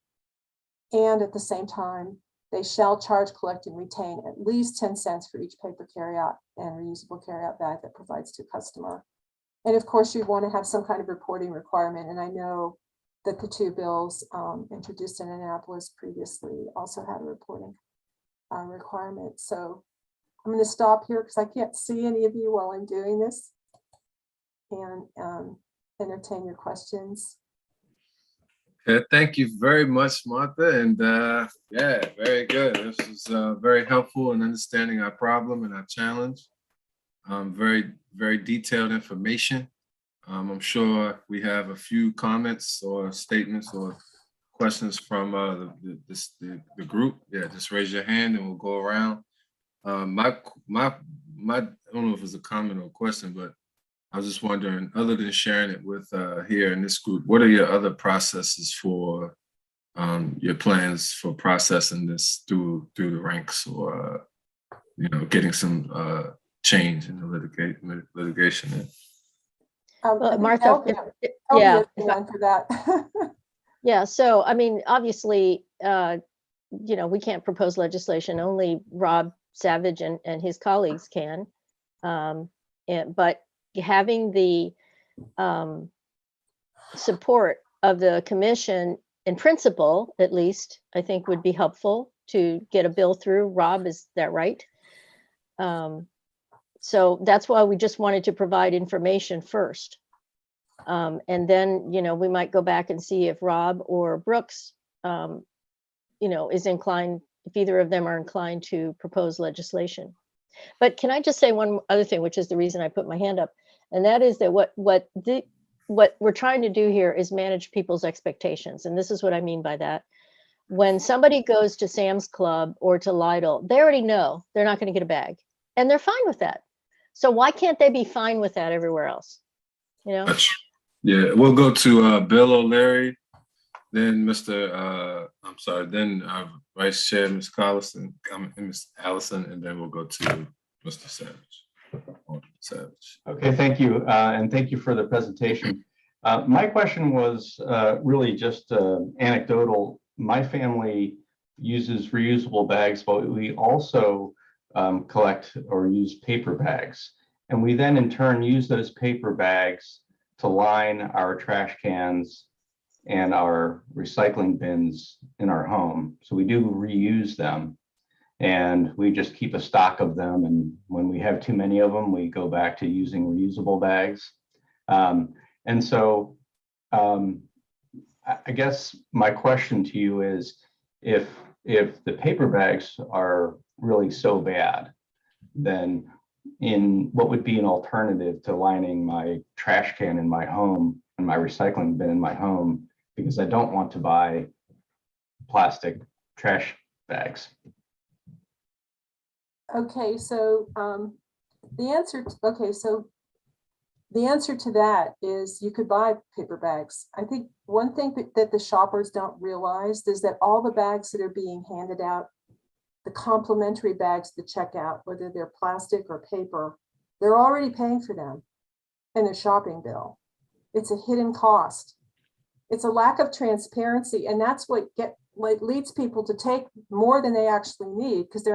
And at the same time, they shall charge, collect, and retain at least 10 cents for each paper carryout and reusable carryout bag that provides to a customer. And of course, you want to have some kind of reporting requirement. And I know that the 2 bills introduced in Annapolis previously also had a reporting requirement. So I'm going to stop here because I can't see any of you while I'm doing this, and entertain your questions. Okay, thank you very much, Martha. And yeah, very good. This is very helpful in understanding our problem and our challenge. Very, very detailed information. I'm sure we have a few comments or statements or questions from the group. Yeah, just raise your hand and we'll go around. I don't know if it's a comment or a question, but I was just wondering, other than sharing it with here in this group, what are your other processes for your plans for processing this through the ranks, or getting some change in the litigation? Martha, yeah, for that. Yeah, so I mean, obviously, we can't propose legislation. Only Rob Savage and his colleagues can. But having the support of the commission in principle, at least, I think would be helpful to get a bill through. Rob, is that right? So that's why we just wanted to provide information first. And then, we might go back and see if Rob or Brooks, is inclined, if either of them are inclined to propose legislation. But can I just say one other thing, which is the reason I put my hand up, and that is that what we're trying to do here is manage people's expectations. And this is what I mean by that. When somebody goes to Sam's Club or to Lidl, they already know they're not going to get a bag, and they're fine with that. So why can't they be fine with that everywhere else? Yeah, we'll go to Bill O'Leary, then then Vice Chair, Ms. Collison, Ms. Allison, and then we'll go to Mr. Savage. Okay, thank you. And thank you for the presentation. My question was really just anecdotal. My family uses reusable bags, but we also collect or use paper bags. And we then in turn use those paper bags to line our trash cans and our recycling bins in our home. So we do reuse them, and we just keep a stock of them. And when we have too many of them, we go back to using reusable bags. And so I guess my question to you is, if the paper bags are really so bad, then what would be an alternative to lining my trash can in my home and my recycling bin in my home, because I don't want to buy plastic trash bags? Okay, so the answer to that is you could buy paper bags. I think one thing that the shoppers don't realize is that all the bags that are being handed out, the complimentary bags to checkout, whether they're plastic or paper, they're already paying for them in their shopping bill. It's a hidden cost. It's a lack of transparency, and that's what leads people to take more than they actually need, because they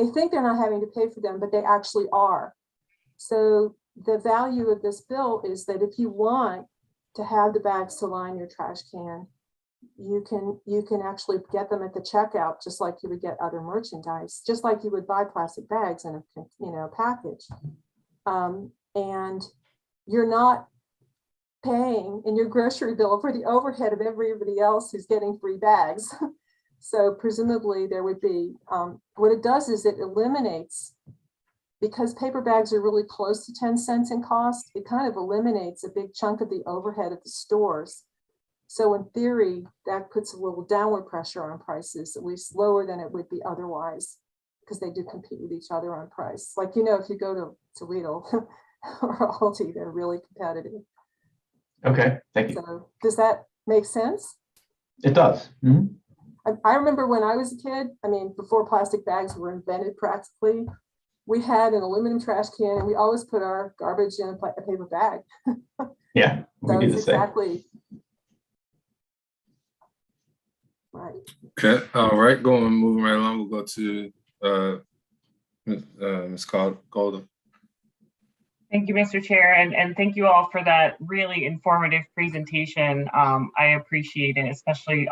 think they're not having to pay for them, but they actually are. So the value of this bill is that if you want to have the bags to line your trash can, you can actually get them at the checkout, just like you would get other merchandise, just like you would buy plastic bags in a package. And you're not paying in your grocery bill for the overhead of everybody else who's getting free bags. So presumably there would be, what it does is it eliminates, because paper bags are really close to 10 cents in cost, it kind of eliminates a big chunk of the overhead at the stores. So in theory, that puts a little downward pressure on prices, at least lower than it would be otherwise, because they do compete with each other on price. Like, if you go to Lidl or Aldi, they're really competitive. Okay, thank you. So does that make sense? It does. Mm-hmm. I remember when I was a kid, before plastic bags were invented practically, we had an aluminum trash can, and we always put our garbage in a paper bag. Yeah, we So do it's the same. exactly right. Okay, all right, moving right along, we'll go to Ms. Golden. Thank you, Mr. Chair, and thank you all for that really informative presentation. I appreciate it, especially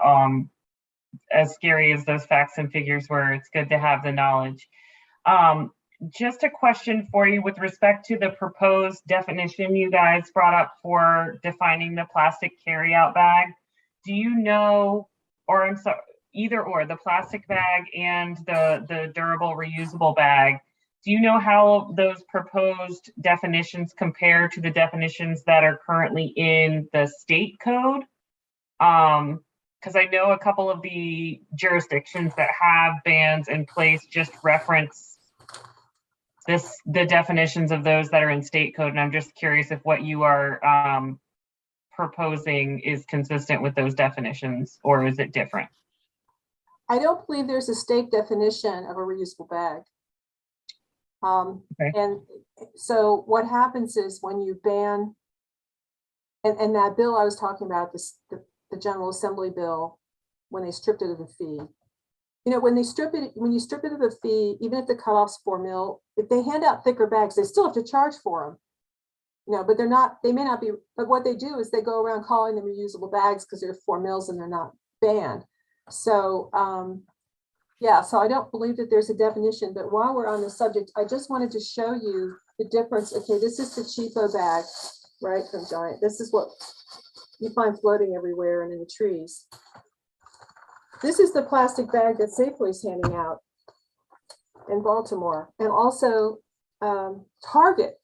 as scary as those facts and figures were. It's good to have the knowledge. Just a question for you with respect to the proposed definition you guys brought up for defining the plastic carryout bag. Do you know, or I'm sorry, either or, the plastic bag and the durable reusable bag, do you know how those proposed definitions compare to the definitions that are currently in the state code? Because I know a couple of the jurisdictions that have bans in place just reference the definitions of those that are in state code, and I'm just curious if what you are proposing is consistent with those definitions, or is it different? I don't believe there's a state definition of a reusable bag. Okay. And so what happens is when you ban, and that bill I was talking about, the General Assembly bill, when they stripped it of the fee, when you strip it of the fee, even if the cutoff's 4 mil, if they hand out thicker bags, they still have to charge for them. But they may not be, but what they do is they go around calling them reusable bags because they're 4 mils and they're not banned. So, yeah, so I don't believe that there's a definition, but while we're on the subject, I just wanted to show you the difference. Okay, this is the cheapo bag, right, from Giant. This is what you find floating everywhere and in the trees. This is the plastic bag that Safeway's handing out in Baltimore, and also Target.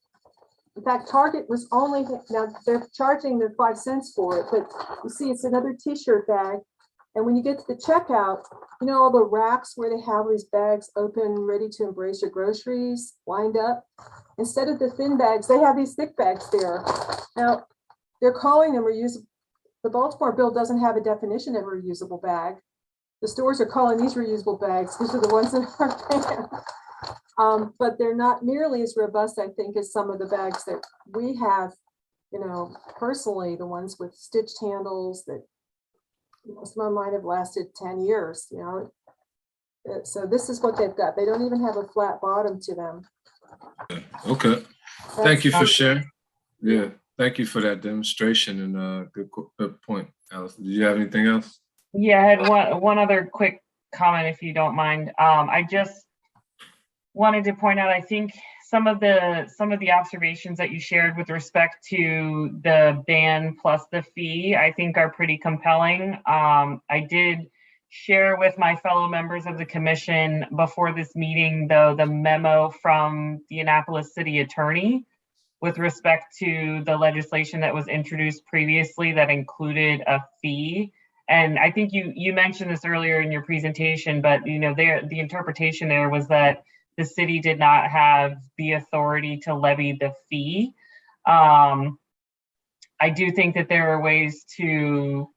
In fact, Target was only, now they're charging their 5 cents for it, but you see it's another t-shirt bag. And when you get to the checkout, all the racks where they have these bags open, ready to embrace your groceries, lined up. Instead of the thin bags, they have these thick bags there. Now, they're calling them reusable. The Baltimore bill doesn't have a definition of a reusable bag. The stores are calling these reusable bags. These are the ones that are banned. But they're not nearly as robust, I think, as some of the bags that we have, personally, the ones with stitched handles that most of them might have lasted 10 years, So this is what they've got. They don't even have a flat bottom to them. Okay. Thank you for Um, sharing. Yeah, thank you for that demonstration and good point, Alice. Did you have anything else? Yeah, I had one other quick comment, if you don't mind. I just wanted to point out, I think some of the observations that you shared with respect to the ban plus the fee, I think are pretty compelling. I did share with my fellow members of the commission before this meeting, though, the memo from the Annapolis city attorney with respect to the legislation that was introduced previously that included a fee. And I think you mentioned this earlier in your presentation, but the interpretation there was that the city did not have the authority to levy the fee. I do think that there are ways to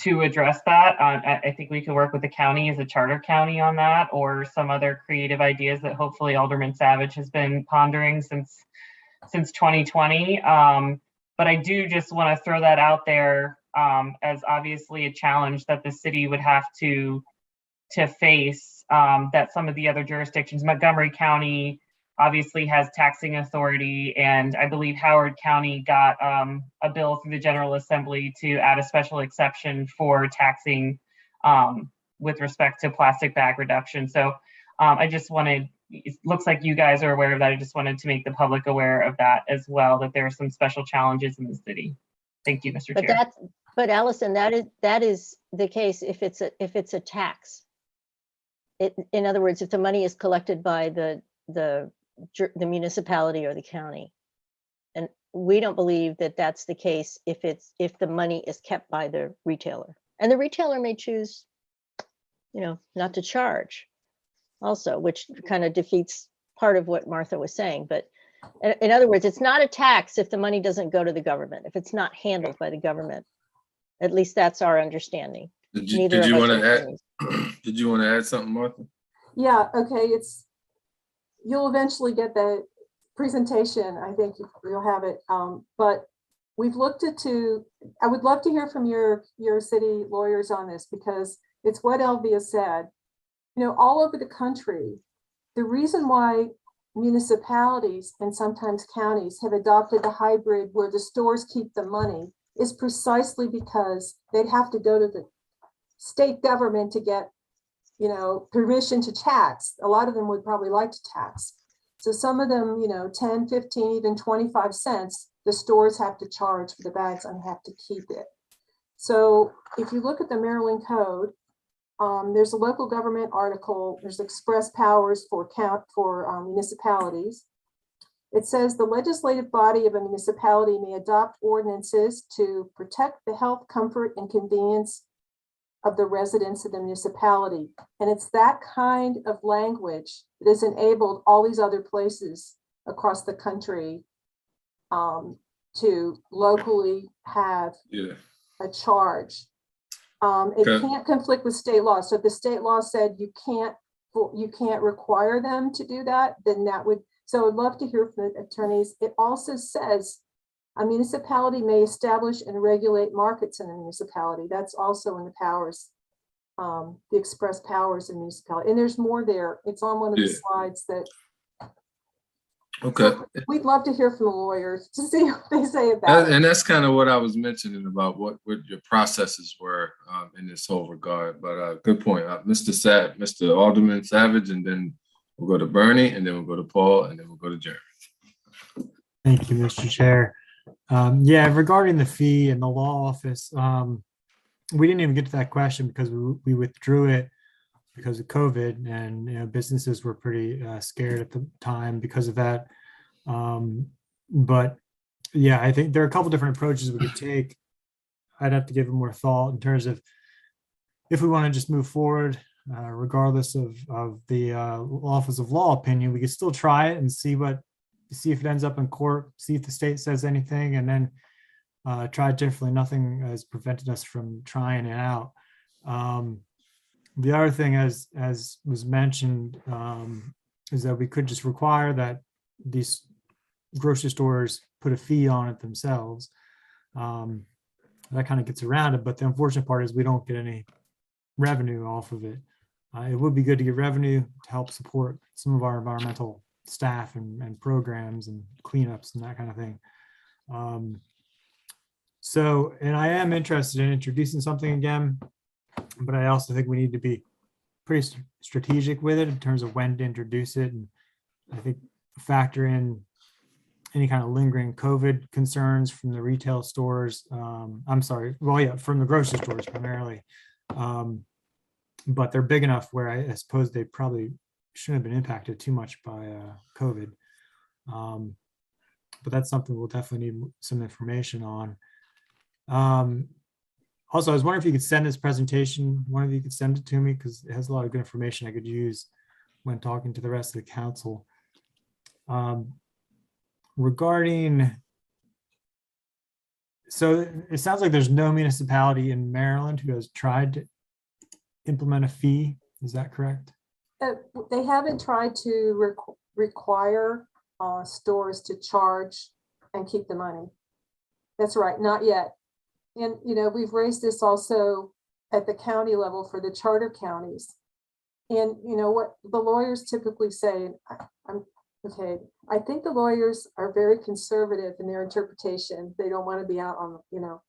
address that. I think we could work with the county as a charter county on that, or some other creative ideas that hopefully Alderman Savage has been pondering since 2020. But I do just want to throw that out there as obviously a challenge that the city would have to face, that some of the other jurisdictions, Montgomery County obviously has taxing authority, and I believe Howard County got a bill through the General Assembly to add a special exception for taxing with respect to plastic bag reduction. So I just wanted, it looks like you guys are aware of that. I just wanted to make the public aware of that as well, that there are some special challenges in the city. Thank you, Mr. Chair. But Allison, that is the case if it's a tax. In other words, if the money is collected by the municipality or the county, and we don't believe that that's the case if the money is kept by the retailer, and the retailer may choose, not to charge, also, which kind of defeats part of what Martha was saying. But in other words, it's not a tax if the money doesn't go to the government, if it's not handled by the government. At least that's our understanding. Did you want to add something, Martha? Yeah, okay, you'll eventually get the presentation. I think you'll have it. But we've looked into, I would love to hear from your city lawyers on this, because it's what Elvia said. All over the country, the reason why municipalities and sometimes counties have adopted the hybrid where the stores keep the money is precisely because they'd have to go to the state government to get, permission to tax. A lot of them would probably like to tax. So some of them, 10, 15, even 25 cents, the stores have to charge for the bags and have to keep it. So if you look at the Maryland Code, there's a local government article, there's express powers for municipalities. It says the legislative body of a municipality may adopt ordinances to protect the health, comfort, and convenience of the residents of the municipality. And it's that kind of language that has enabled all these other places across the country to locally have a charge. It can't conflict with state law. So if the state law said you can't require them to do that, then that would. So I'd love to hear from the attorneys. It also says a municipality may establish and regulate markets in the municipality. That's also in the powers, the express powers in municipality. And there's more there. It's on one of the slides that. Okay. So we'd love to hear from the lawyers to see what they say about it. And that's kind of what I was mentioning about what your processes were in this whole regard. But good point, Mr. Alderman Savage, and then we'll go to Bernie, and then we'll go to Paul, and then we'll go to Jeremy. Thank you, Mr. Chair. Regarding the fee and the law office, we didn't even get to that question because we withdrew it because of COVID, and businesses were pretty scared at the time because of that. But yeah, I think there are a couple different approaches we could take. I'd have to give it more thought in terms of if we want to just move forward, regardless of the Office of Law opinion. We could still try it and see if it ends up in court, see if the state says anything, and then try it differently. Nothing has prevented us from trying it out. The other thing, as was mentioned, is that we could just require that these grocery stores put a fee on it themselves. That kind of gets around it, but the unfortunate part is we don't get any revenue off of it. It would be good to get revenue to help support some of our environmental staff and programs and cleanups and that kind of thing. So, and I am interested in introducing something again, but I also think we need to be pretty strategic with it in terms of when to introduce it. And I think factor in any kind of lingering COVID concerns from the retail stores. I'm sorry, well, yeah, from the grocery stores primarily. But they're big enough where I suppose they probably shouldn't have been impacted too much by COVID. But that's something we'll definitely need some information on. Also, I was wondering if you could send this presentation, one of you could send it to me because it has a lot of good information I could use when talking to the rest of the council. Regarding, so it sounds like there's no municipality in Maryland who has tried to implement a fee. Is that correct? They haven't tried to require stores to charge and keep the money. That's right, not yet. And, you know, we've raised this also at the county level for the charter counties. And, you know, what the lawyers typically say, I think the lawyers are very conservative in their interpretation. They don't want to be out on, you know,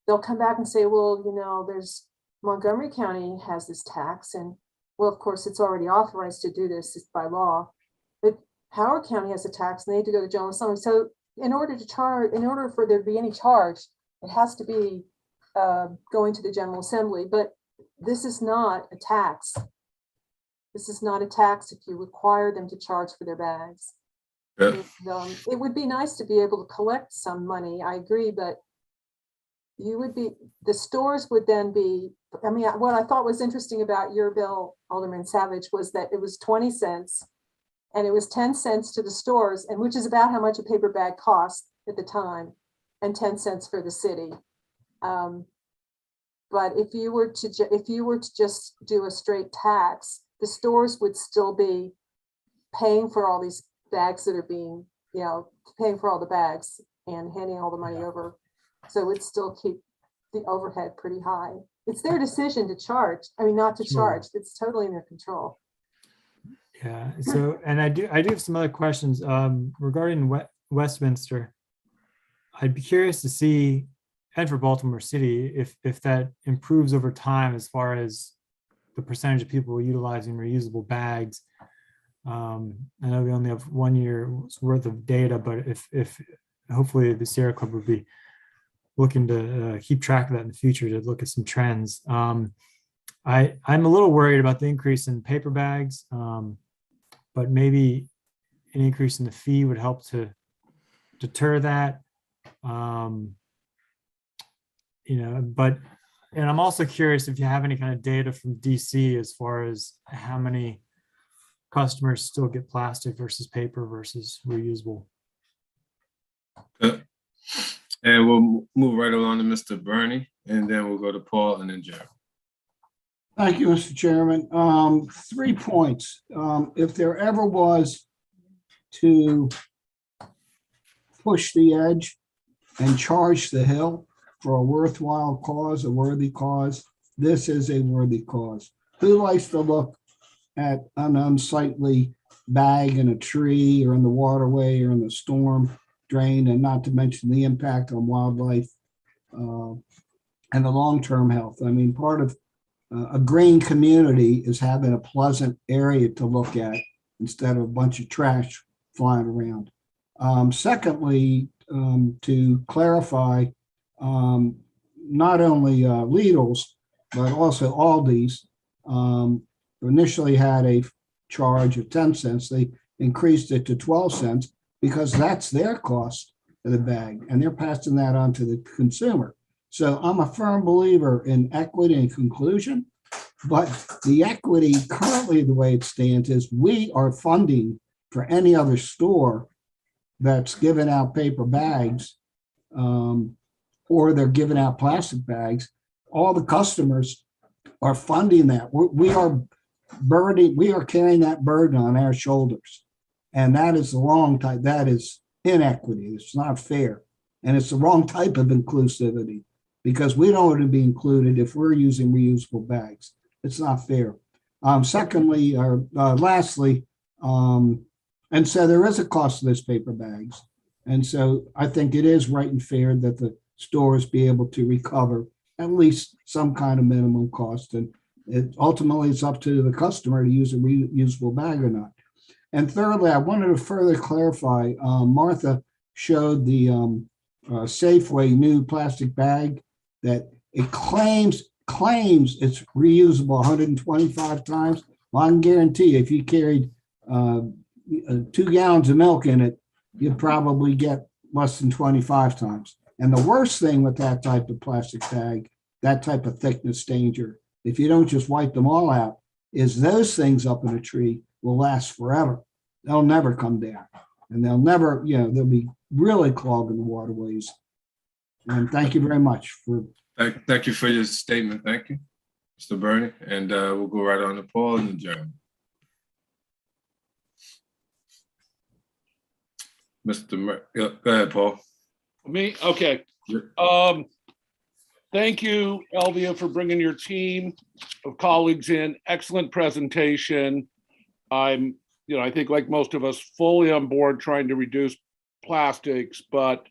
they'll come back and say, well, you know, there's Montgomery County has this tax. And well, of course, it's already authorized to do this by law. But Howard County has a tax and they need to go to general assembly. So in order for there to be any charge, it has to be going to the General Assembly, but this is not a tax. This is not a tax if you require them to charge for their bags. Yeah. And, it would be nice to be able to collect some money, I agree, but the stores would then be, I mean, what I thought was interesting about your bill, Alderman Savage, was that it was 20 cents and it was 10 cents to the stores, and which is about how much a paper bag cost at the time, and 10 cents for the city. But if you were to just do a straight tax, the stores would still be paying for all these bags that are being, you know, paying for all the bags and handing all the money over. So it would still keep the overhead pretty high. It's their decision to charge. I mean, not to charge. It's totally in their control. Yeah. So, and I do have some other questions regarding Westminster. I'd be curious to see, and for Baltimore City, if that improves over time as far as the percentage of people utilizing reusable bags. I know we only have 1 year's worth of data, but if hopefully the Sierra Club would be looking to keep track of that in the future to look at some trends. I'm a little worried about the increase in paper bags, but maybe an increase in the fee would help to deter that. You know, and I'm also curious if you have any kind of data from DC as far as how many customers still get plastic versus paper versus reusable. Good. And we'll move right along to Mr. Bernie, and then we'll go to Paul and then Jerry. Thank you, Mr. Chairman. 3 points. If there ever was to push the edge and charge the hill for a worthwhile cause, a worthy cause, this is a worthy cause. Who likes to look at an unsightly bag in a tree or in the waterway or in the storm drain, and not to mention the impact on wildlife and the long-term health? I mean, part of a green community is having a pleasant area to look at instead of a bunch of trash flying around. Secondly, to clarify, not only Lidl's, but also Aldi's initially had a charge of 10 cents. They increased it to 12 cents because that's their cost of the bag, and they're passing that on to the consumer. So I'm a firm believer in equity and conclusion, but the equity currently, the way it stands, is we are funding for any other store that's giving out paper bags, or they're giving out plastic bags. All the customers are funding that. We are carrying that burden on our shoulders. And that is the wrong type. That is inequity. It's not fair. And it's the wrong type of inclusivity, because we don't want to be included if we're using reusable bags. It's not fair. Secondly, or lastly, And so there is a cost to those paper bags. And so I think it is right and fair that the stores be able to recover at least some kind of minimum cost. And it ultimately it's up to the customer to use a reusable bag or not. And thirdly, I wanted to further clarify, Martha showed the Safeway new plastic bag that it claims it's reusable 125 times. Well, I can guarantee if you carried 2 gallons of milk in it, you'd probably get less than 25 times. And the worst thing with that type of plastic bag, that type of thickness danger, if you don't just wipe them all out, is those things up in a tree will last forever. They'll never come down. And they'll never, they'll be really clogging the waterways. And thank you very much for. Thank you for your statement. Thank you, Mr. Bernie. And we'll go right on to Paul and then Jeremy. Go ahead, Paul. Me? Okay. Thank you, Elvia, for bringing your team of colleagues in. Excellent presentation. I'm, I think like most of us, fully on board trying to reduce plastics, but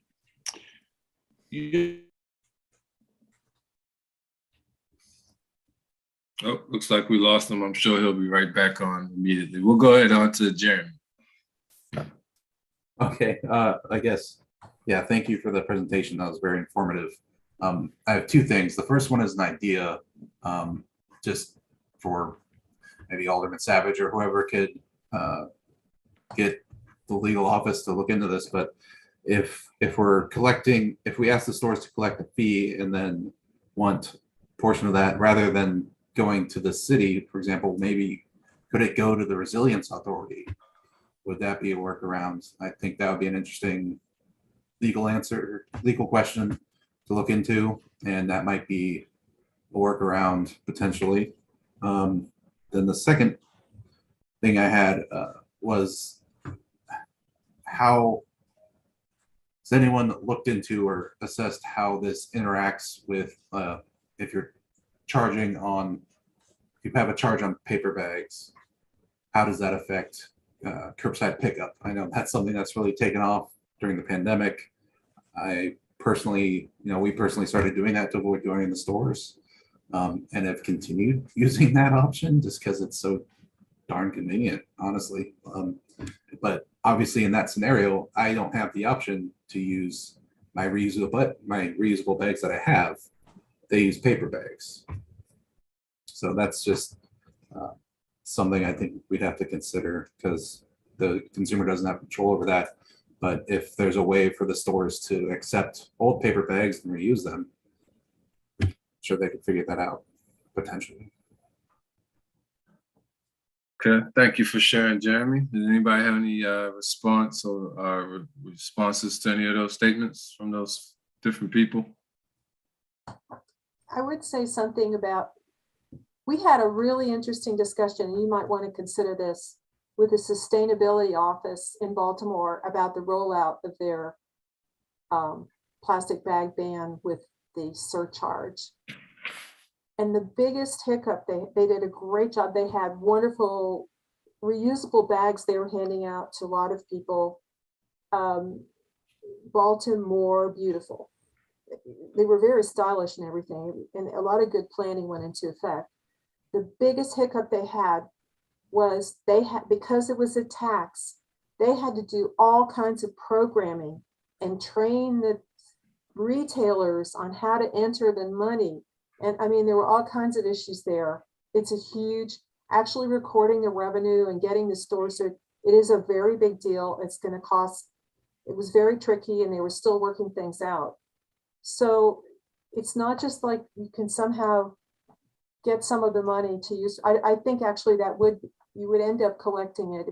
Oh, looks like we lost him. I'm sure he'll be right back on immediately. We'll go ahead on to Jeremy. Okay, I guess, yeah, thank you for the presentation. That was very informative. I have 2 things. The first one is an idea, just for maybe Alderman Savage or whoever could get the legal office to look into this. But if we ask the stores to collect a fee and then want a portion of that, rather than going to the city, for example, maybe could it go to the Resilience Authority? Would that be a workaround? I think that would be an interesting legal question to look into, and that might be a workaround potentially. Then the second thing I had was, how has anyone looked into or assessed how this interacts with if you're charging on, if you have a charge on paper bags, how does that affect curbside pickup? I know that's something that's really taken off during the pandemic. I personally, we personally started doing that to avoid going in the stores, and have continued using that option just because it's so darn convenient, honestly. But obviously in that scenario, I don't have the option to use my reusable bags that I have. They use paper bags. So that's just something I think we'd have to consider, because the consumer doesn't have control over that. But if there's a way for the stores to accept old paper bags and reuse them, I'm sure they could figure that out potentially. Okay, thank you for sharing, Jeremy. Does anybody have any response or responses to any of those statements from those different people? I would say something about, we had a really interesting discussion, and you might want to consider this, with the sustainability office in Baltimore about the rollout of their plastic bag ban with the surcharge. And the biggest hiccup, they did a great job. They had wonderful reusable bags they were handing out to a lot of people. Baltimore, beautiful. They were very stylish and everything, and a lot of good planning went into effect. The biggest hiccup they had was because it was a tax, they had to do all kinds of programming and train the retailers on how to enter the money. And I mean, there were all kinds of issues there. It's a huge, actually recording the revenue and getting the stores. So it is a very big deal. It's going to cost, it was very tricky, and they were still working things out. So it's not just like you can somehow get some of the money to use. I think actually you would end up collecting it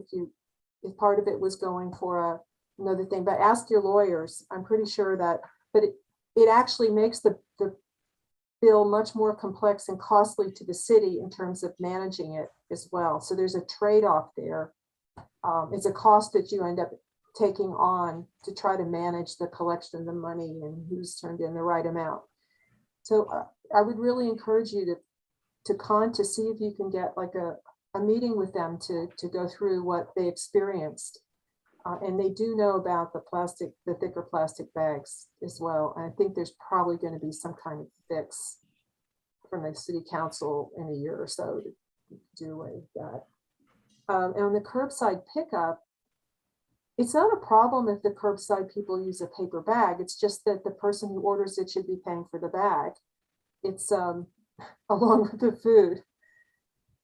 if part of it was going for another thing. But ask your lawyers. I'm pretty sure that, but it actually makes the bill much more complex and costly to the city in terms of managing it as well. So there's a trade-off there. It's a cost that you end up taking on to try to manage the collection of the money and who's turned in the right amount. So I would really encourage you to see if you can get like a meeting with them to go through what they experienced And they do know about the thicker plastic bags as well. And I think there's probably going to be some kind of fix from the city council in a year or so to do away with that. And on the curbside pickup, it's not a problem if the curbside people use a paper bag. It's just that the person who orders it should be paying for the bag. It's along with the food.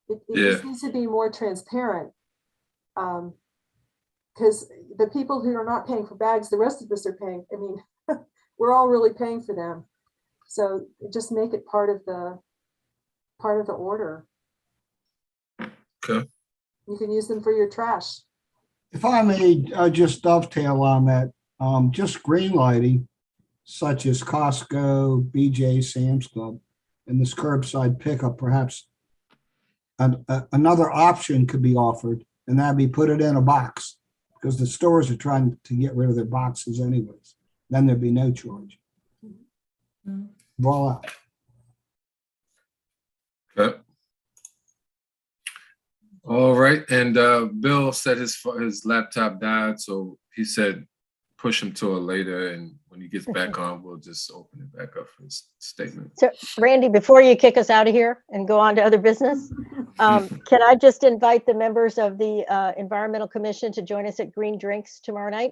It just needs to be more transparent. Because the people who are not paying for bags, the rest of us are paying. I mean, we're all really paying for them. So just make it part of the order. Okay. You can use them for your trash. If I may just dovetail on that, just green lighting, such as Costco, BJ, Sam's Club, and this curbside pickup, perhaps another option could be offered, and that'd be put it in a box, because the stores are trying to get rid of their boxes anyways. Then there'd be no charge. Voila. Okay. All right, and Bill said his laptop died, so he said push him to a later, and when he gets back on, we'll just open it back up for his statement. So Randy, before you kick us out of here and go on to other business, can I just invite the members of the Environmental Commission to join us at Green Drinks tomorrow night?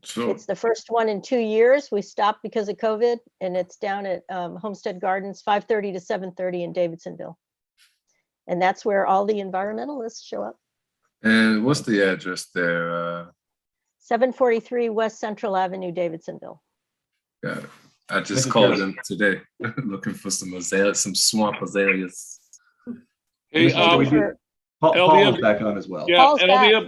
Sure. It's the first one in 2 years. We stopped because of COVID, and it's down at Homestead Gardens, 5:30 to 7:30 in Davidsonville. And that's where all the environmentalists show up. And what's the address there? 743 West Central Avenue, Davidsonville. Got it. I just called them today, looking for some azaleas, some swamp azaleas. Hey, Paul Elvia- is back on as well. Yeah, Paul's back.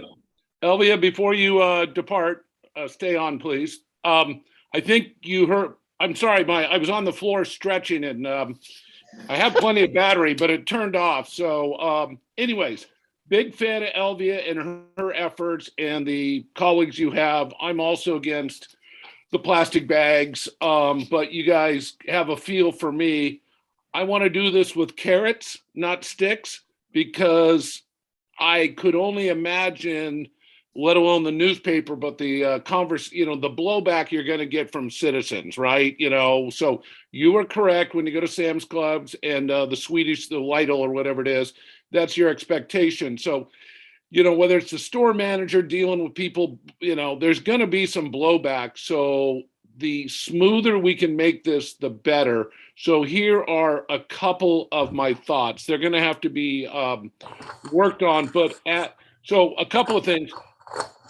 Elvia, before you depart, stay on, please. I think you heard, I'm sorry, I was on the floor stretching, and I have plenty of battery, but it turned off. So anyways, big fan of Elvia and her efforts and the colleagues you have. I'm also against the plastic bags, but you guys have a feel for me. I want to do this with carrots, not sticks, because I could only imagine, let alone the newspaper, but the the blowback you're going to get from citizens, right? So you are correct. When you go to Sam's Clubs and the Swedish, the Lidl or whatever it is, that's your expectation. So, whether it's the store manager dealing with people, there's going to be some blowback. So the smoother we can make this, the better. So here are a couple of my thoughts. They're going to have to be worked on, so a couple of things.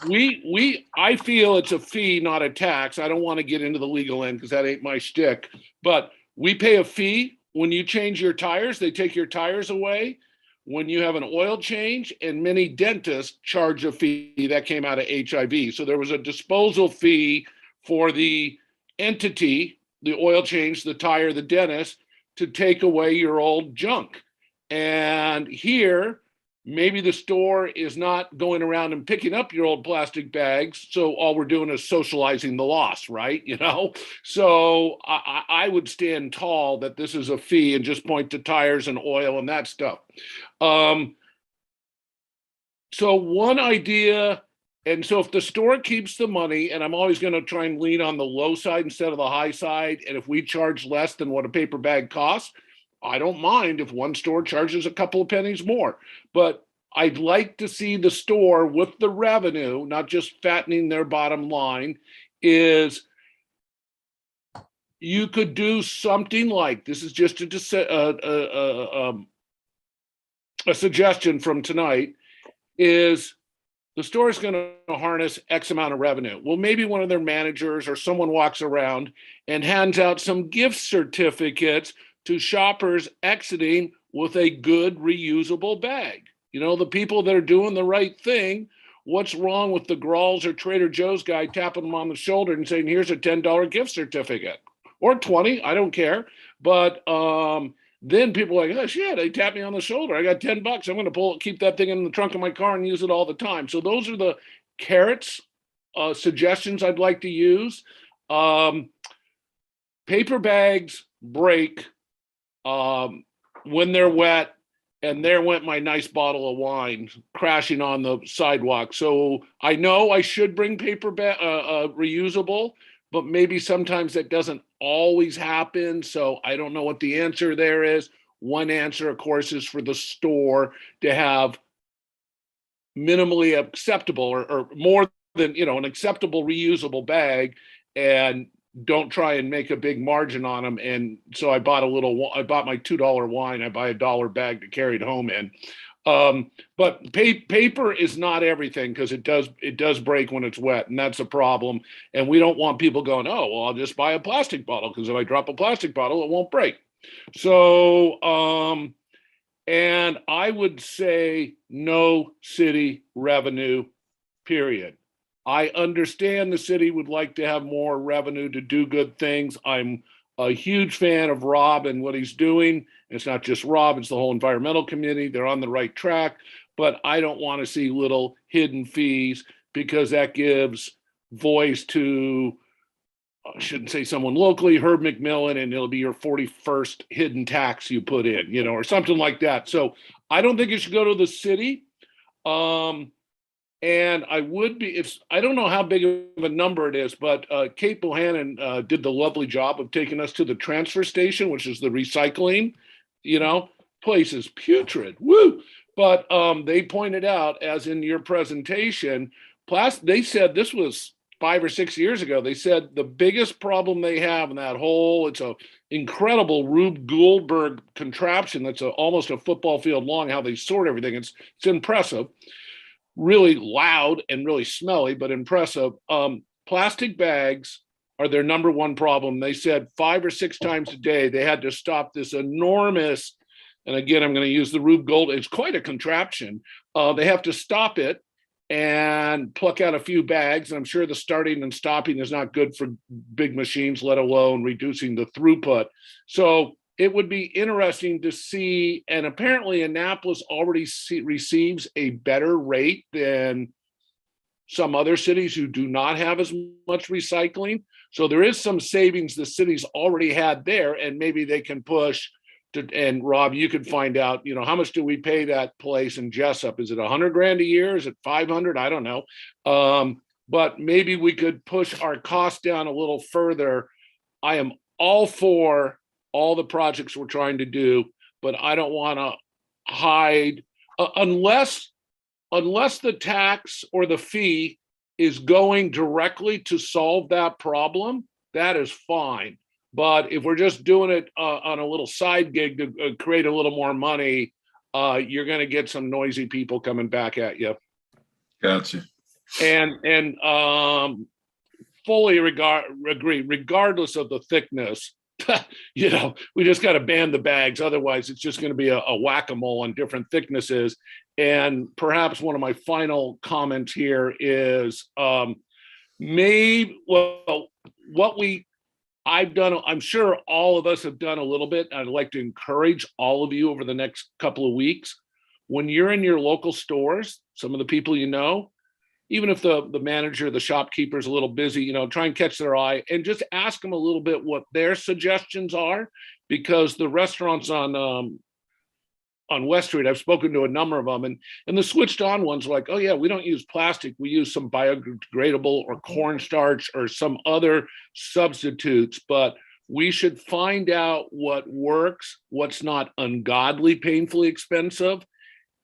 I feel it's a fee, not a tax. I don't want to get into the legal end because that ain't my shtick, but we pay a fee when you change your tires. They take your tires away. When you have an oil change, and many dentists charge a fee that came out of HIV. So there was a disposal fee for the entity, the oil change, the tire, the dentist, to take away your old junk. And here, maybe the store is not going around and picking up your old plastic bags. So all we're doing is socializing the loss, right? So I would stand tall that this is a fee and just point to tires and oil and that stuff. So one idea, and so if the store keeps the money, and I'm always going to try and lean on the low side instead of the high side, and if we charge less than what a paper bag costs, I don't mind if one store charges a couple of pennies more, but I'd like to see the store with the revenue, not just fattening their bottom line, is you could do something like, this is just a suggestion from tonight, is the store is going to harness X amount of revenue. Well, maybe one of their managers or someone walks around and hands out some gift certificates to shoppers exiting with a good reusable bag. The people that are doing the right thing, what's wrong with the Grawls or Trader Joe's guy tapping them on the shoulder and saying, here's a $10 gift certificate or 20, I don't care. But then people are like, oh shit, they tapped me on the shoulder. I got $10. I'm going to keep that thing in the trunk of my car and use it all the time. So those are the carrots suggestions I'd like to use. Paper bags break when they're wet and there went my nice bottle of wine crashing on the sidewalk. So I know I should bring paper reusable, but maybe sometimes that doesn't always happen. So I don't know what the answer there is. One answer, of course, is for the store to have minimally acceptable or more than, an acceptable reusable bag, and don't try and make a big margin on them. And so I bought my $2 wine. I buy a $1 bag to carry it home in. But paper is not everything, because it does break when it's wet, and that's a problem. And we don't want people going, oh, well, I'll just buy a plastic bottle, because if I drop a plastic bottle, it won't break. So, and I would say no city revenue, period. I understand the city would like to have more revenue to do good things. I'm a huge fan of Rob and what he's doing. It's not just Rob, it's the whole environmental community. They're on the right track, but I don't want to see little hidden fees, because that gives voice to, I shouldn't say someone locally, Herb McMillan, and it'll be your 41st hidden tax you put in, or something like that. So I don't think it should go to the city. And I would be, I don't know how big of a number it is, but Kate Bohannon did the lovely job of taking us to the transfer station, which is the recycling, place is putrid, woo. But they pointed out, as in your presentation, they said this was 5 or 6 years ago. They said the biggest problem they have in that whole, it's a incredible Rube Goldberg contraption that's almost a football field long, how they sort everything. It's impressive. Really loud and really smelly, but impressive. Plastic bags are their number one problem. They said 5 or 6 times a day they had to stop this enormous, and again, I'm going to use the Rube Gold, it's quite a contraption. They have to stop it and pluck out a few bags. And I'm sure the starting and stopping is not good for big machines, let alone reducing the throughput. So it would be interesting to see, and apparently Annapolis already receives a better rate than some other cities who do not have as much recycling. So there is some savings the cities already had there, and maybe they can push to, and Rob, you could find out, how much do we pay that place in Jessup? Is it $100,000 a year? Is it 500? I don't know. But maybe we could push our costs down a little further. I am all for all the projects we're trying to do, but I don't want to hide unless the tax or the fee is going directly to solve that problem. That is fine. But if we're just doing it on a little side gig to create a little more money, you're going to get some noisy people coming back at you. Gotcha. And fully agree, regardless of the thickness. We just got to ban the bags. Otherwise, it's just going to be a whack-a-mole on different thicknesses. And perhaps one of my final comments here is I've done, I'm sure all of us have done a little bit. I'd like to encourage all of you over the next couple of weeks, when you're in your local stores, some of the people even if the manager, the shopkeeper is a little busy, try and catch their eye and just ask them a little bit what their suggestions are, because the restaurants on West Street, I've spoken to a number of them, and the switched on ones are like, oh yeah, we don't use plastic, we use some biodegradable or cornstarch or some other substitutes, but we should find out what works, what's not ungodly painfully expensive,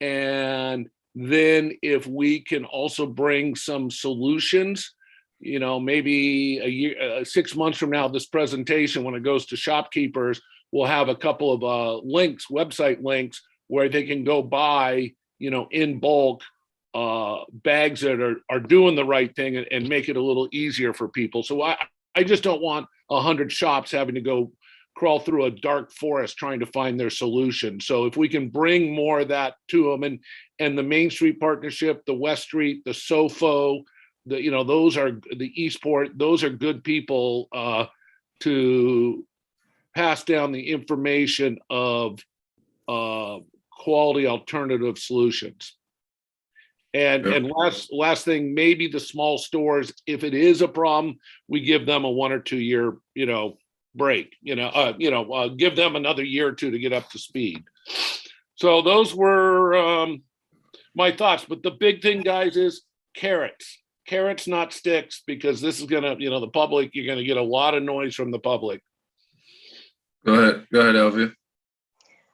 and then if we can also bring some solutions, maybe a year, 6 months from now, this presentation, when it goes to shopkeepers, we'll have a couple of links, website links, where they can go buy, in bulk bags that are doing the right thing and make it a little easier for people. So I just don't want 100 shops having to go crawl through a dark forest trying to find their solution. So if we can bring more of that to them, and the Main Street Partnership, the West Street, the SOFO, those are the Eastport, those are good people to pass down the information of quality alternative solutions. And last thing, maybe the small stores, if it is a problem, we give them a 1 or 2 year, break, give them another year or two to get up to speed. So those were my thoughts. But the big thing, guys, is carrots. Carrots, not sticks, because this is gonna, the public, you're gonna get a lot of noise from the public. Go ahead, Elvia.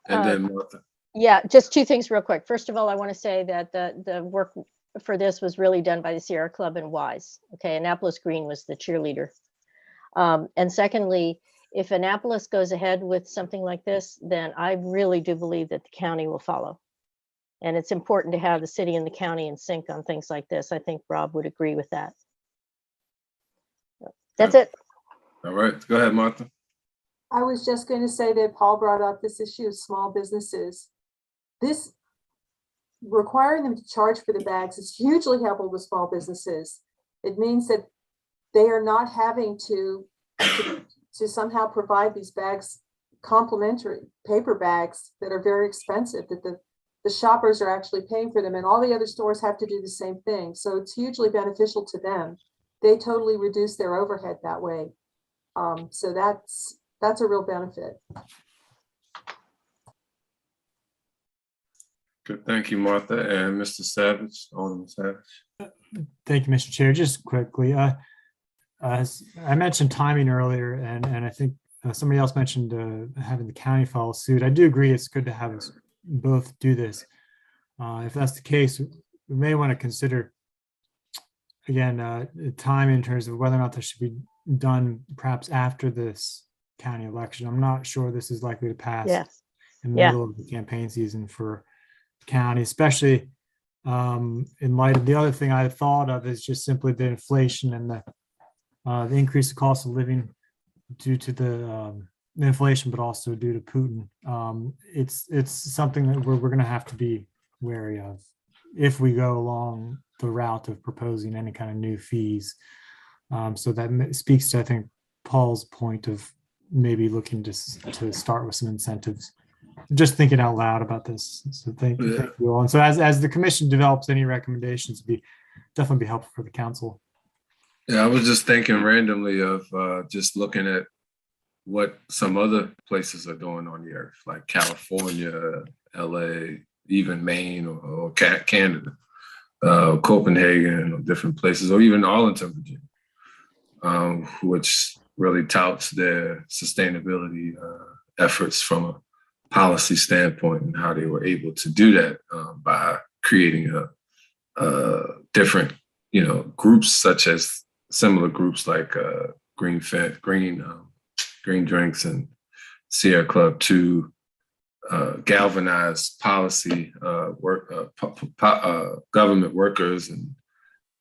And then Martha. Yeah, just two things real quick. First of all, I want to say that the work for this was really done by the Sierra Club and WISE. Okay, Annapolis Green was the cheerleader. And secondly, if Annapolis goes ahead with something like this, then I really do believe that the county will follow. And it's important to have the city and the county in sync on things like this. I think Rob would agree with that. That's it. All right, go ahead, Martha. I was just going to say that Paul brought up this issue of small businesses. This requiring them to charge for the bags is hugely helpful to small businesses. It means that they are not having to somehow provide these bags, complimentary paper bags that are very expensive, that the shoppers are actually paying for them, and all the other stores have to do the same thing. So it's hugely beneficial to them. They totally reduce their overhead that way. So that's a real benefit. Good, thank you, Martha. And Mr. Savage, Alderman Savage. Thank you, Mr. Chair. Just quickly, as I mentioned timing earlier, and I think somebody else mentioned having the county follow suit. I do agree it's good to have us both do this. If that's the case, we may want to consider, again, time in terms of whether or not this should be done perhaps after this county election. I'm not sure this is likely to pass in the middle of the campaign season for the county, especially in light of the other thing I thought of is just simply the inflation and the increase of cost of living due to the inflation, but also due to Putin. It's something that we're going to have to be wary of if we go along the route of proposing any kind of new fees. So that speaks to, I think, Paul's point of maybe looking to start with some incentives. Just thinking out loud about this. So thank you all. And so as the commission develops any recommendations, definitely be helpful for the council. Yeah, I was just thinking randomly of just looking at what some other places are doing on the earth, like California, LA, even Maine or Canada, Copenhagen, or different places, or even Arlington, Virginia, which really touts their sustainability efforts from a policy standpoint and how they were able to do that by creating different, groups such as similar groups like Green Drinks and Sierra Club to galvanize policy government workers and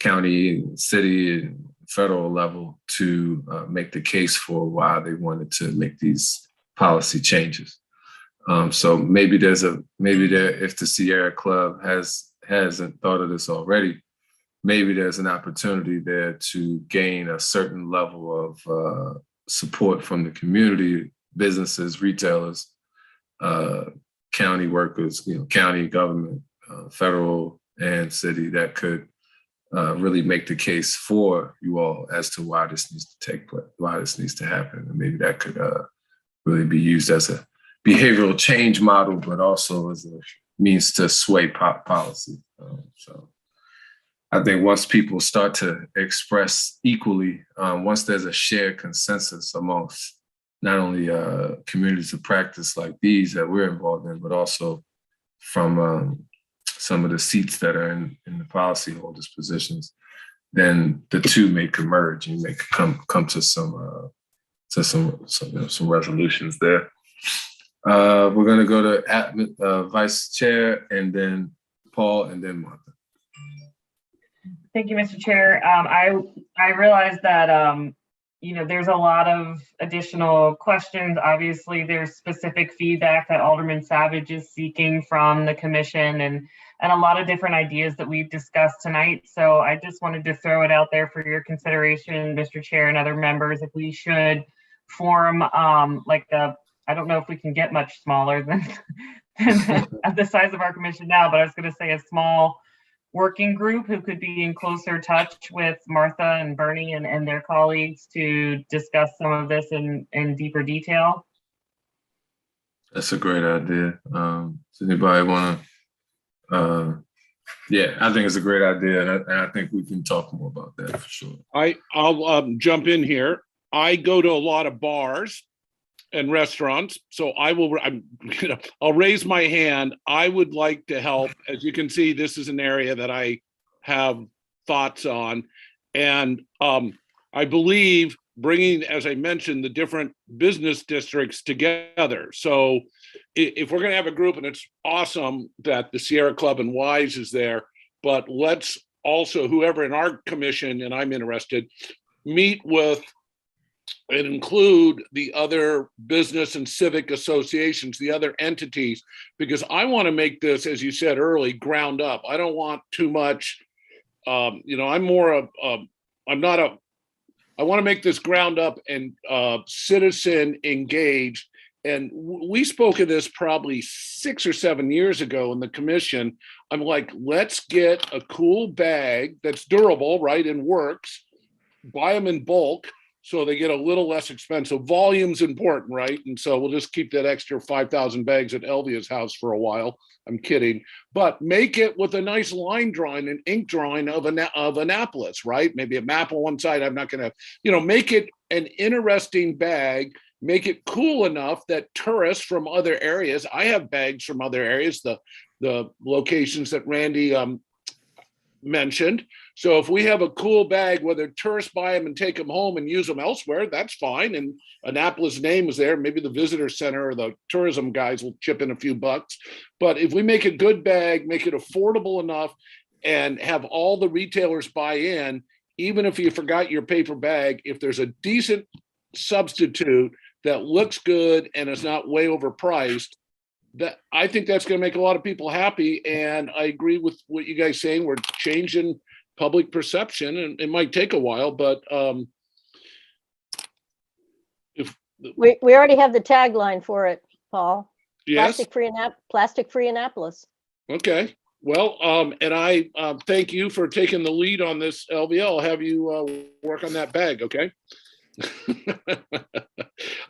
county and city and federal level to make the case for why they wanted to make these policy changes. So maybe if the Sierra Club hasn't thought of this already, maybe there's an opportunity there to gain a certain level of support from the community, businesses, retailers, county workers, county government, federal and city, that could really make the case for you all as to why this needs to take place, why this needs to happen. And maybe that could really be used as a behavioral change model, but also as a means to sway policy. So I think once people start to express equally, once there's a shared consensus amongst not only communities of practice like these that we're involved in, but also from some of the seats that are in the policyholders' positions, then the two may converge and may come to some resolutions there. We're going to go to Vice Chair, and then Paul, and then Martha. Thank you, Mr. Chair. I realize that there's a lot of additional questions. Obviously, there's specific feedback that Alderman Savage is seeking from the commission, and a lot of different ideas that we've discussed tonight. So I just wanted to throw it out there for your consideration, Mr. Chair and other members, if we should form I don't know if we can get much smaller than the size of our commission now, but I was going to say a small working group who could be in closer touch with Martha and Bernie and their colleagues to discuss some of this in deeper detail. That's a great idea. Does anybody want to? Yeah, I think it's a great idea, and I think we can talk more about that for sure. I'll jump in here. I go to a lot of bars and restaurants, so I'll raise my hand. I would like to help. As you can see, this is an area that I have thoughts on, and I believe bringing, as I mentioned, the different business districts together. So if we're going to have a group, and it's awesome that the Sierra Club and Wise is there, but let's also, whoever in our commission, and I'm interested, meet with and include the other business and civic associations, the other entities, because I want to make this, as you said early, ground up. I don't want too much, I'm more of, I want to make this ground up and citizen engaged. And we spoke of this probably 6 or 7 years ago in the commission. I'm like, let's get a cool bag that's durable, right, and works, buy them in bulk so they get a little less expensive. Volume's important, right? And so we'll just keep that extra 5,000 bags at Elvia's house for a while. I'm kidding. But make it with a nice line drawing and ink drawing of Annapolis, right? Maybe a map on one side. I'm not going to, make it an interesting bag. Make it cool enough that tourists from other areas, I have bags from other areas, the locations that Randy mentioned. So if we have a cool bag, whether tourists buy them and take them home and use them elsewhere, that's fine. And Annapolis name is there. Maybe the visitor center or the tourism guys will chip in a few bucks. But if we make a good bag, make it affordable enough, and have all the retailers buy in, even if you forgot your paper bag, if there's a decent substitute that looks good and is not way overpriced, that I think that's going to make a lot of people happy. And I agree with what you guys saying. We're changing public perception, and it might take a while, but if We already have the tagline for it, Paul. yes, Plastic free Annapolis. okay. Well, and I thank you for taking the lead on this, Elvia. I'll have you work on that bag, okay?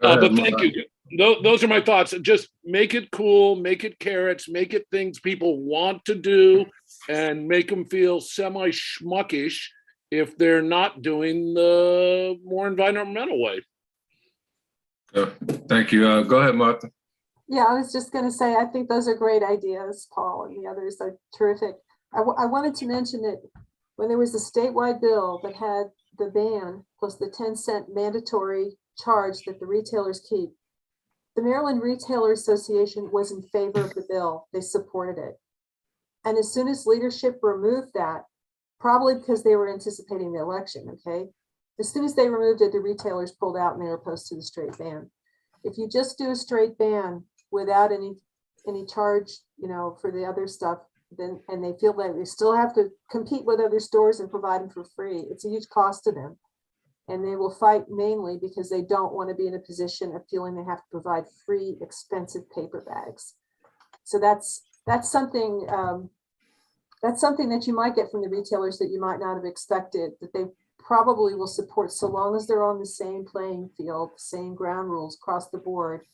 But thank you. Those are my thoughts. Just make it cool, make it carrots, make it things people want to do, and make them feel semi-schmuckish if they're not doing the more environmental way. Thank you. Go ahead, Martha. Yeah, I was just going to say, I think those are great ideas, Paul, and the others are terrific. I wanted to mention that when there was a statewide bill that had the ban plus the 10-cent mandatory charge that the retailers keep, the Maryland Retailer Association was in favor of the bill. They supported it. And as soon as leadership removed that, probably because they were anticipating the election, okay? As soon as they removed it, the retailers pulled out and they were opposed to the straight ban. If you just do a straight ban without any charge, for the other stuff, then, and they feel that they still have to compete with other stores and provide them for free, it's a huge cost to them. And they will fight mainly because they don't want to be in a position of feeling they have to provide free, expensive paper bags. So that's something that you might get from the retailers that you might not have expected, that they probably will support, so long as they're on the same playing field, same ground rules across the board,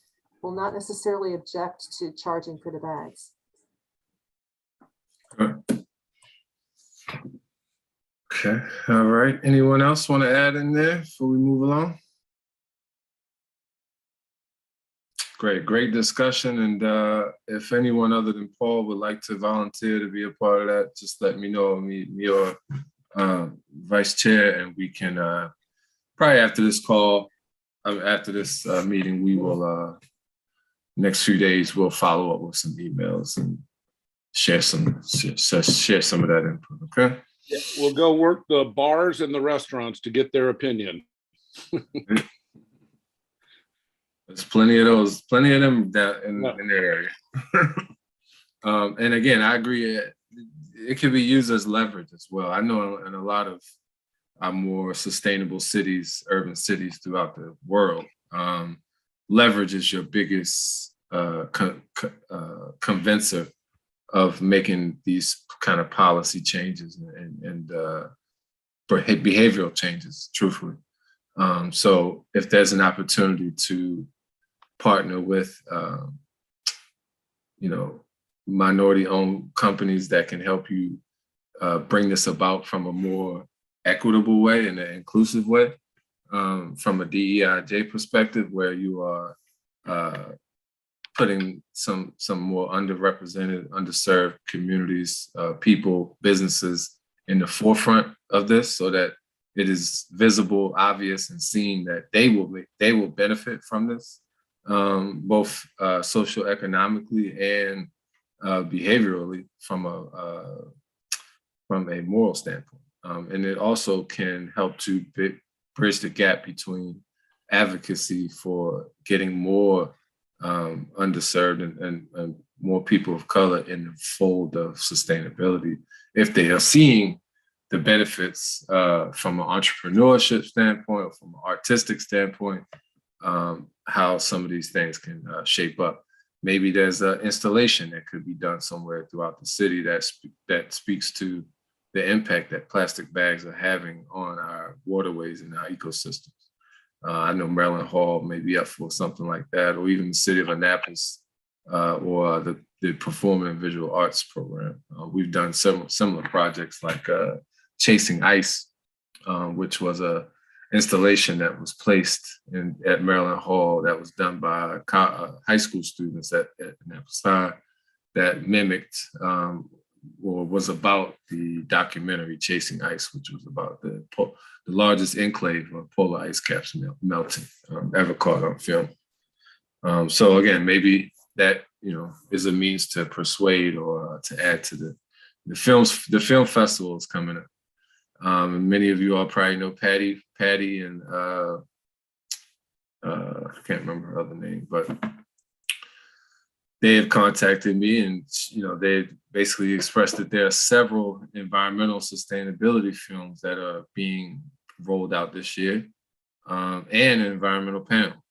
will not necessarily object to charging for the bags. Okay. All right. Anyone else want to add in there before we move along? Great discussion. And if anyone other than Paul would like to volunteer to be a part of that, just let me know, me or Vice Chair, and we can probably after this call, after this meeting, we will next few days we'll follow up with some emails and share some of that input. Okay. Yeah, we'll go work the bars and the restaurants to get their opinion. There's plenty of them that in the area. And again, I agree. It can be used as leverage as well. I know in a lot of more sustainable cities, urban cities throughout the world, leverage is your biggest convincer of making these kind of policy changes and behavioral changes, truthfully. So if there's an opportunity to partner with minority-owned companies that can help you bring this about from a more equitable way and an inclusive way, from a DEIJ perspective, where you are putting some more underrepresented, underserved communities, people, businesses in the forefront of this, so that it is visible, obvious, and seen that they will benefit from this, both socioeconomically and behaviorally from a moral standpoint. And it also can help to bridge the gap between advocacy for getting more underserved and more people of color in the fold of sustainability, if they are seeing the benefits from an entrepreneurship standpoint or from an artistic standpoint, how some of these things can shape up. Maybe there's an installation that could be done somewhere throughout the city that speaks to the impact that plastic bags are having on our waterways and our ecosystems. I know Maryland Hall may be up for something like that, or even the city of Annapolis, or the Performing and Visual Arts program. We've done several similar projects like Chasing Ice, which was a installation that was placed at Maryland Hall that was done by high school students at Annapolis High, that mimicked or was about the documentary Chasing Ice, which was about the largest enclave of polar ice caps melting ever caught on film. So again, maybe that is a means to persuade or to add to the film festival is coming up. And many of you all probably know Patty and I can't remember her other name, but they have contacted me, and they basically expressed that there are several environmental sustainability films that are being rolled out this year, and an environmental panel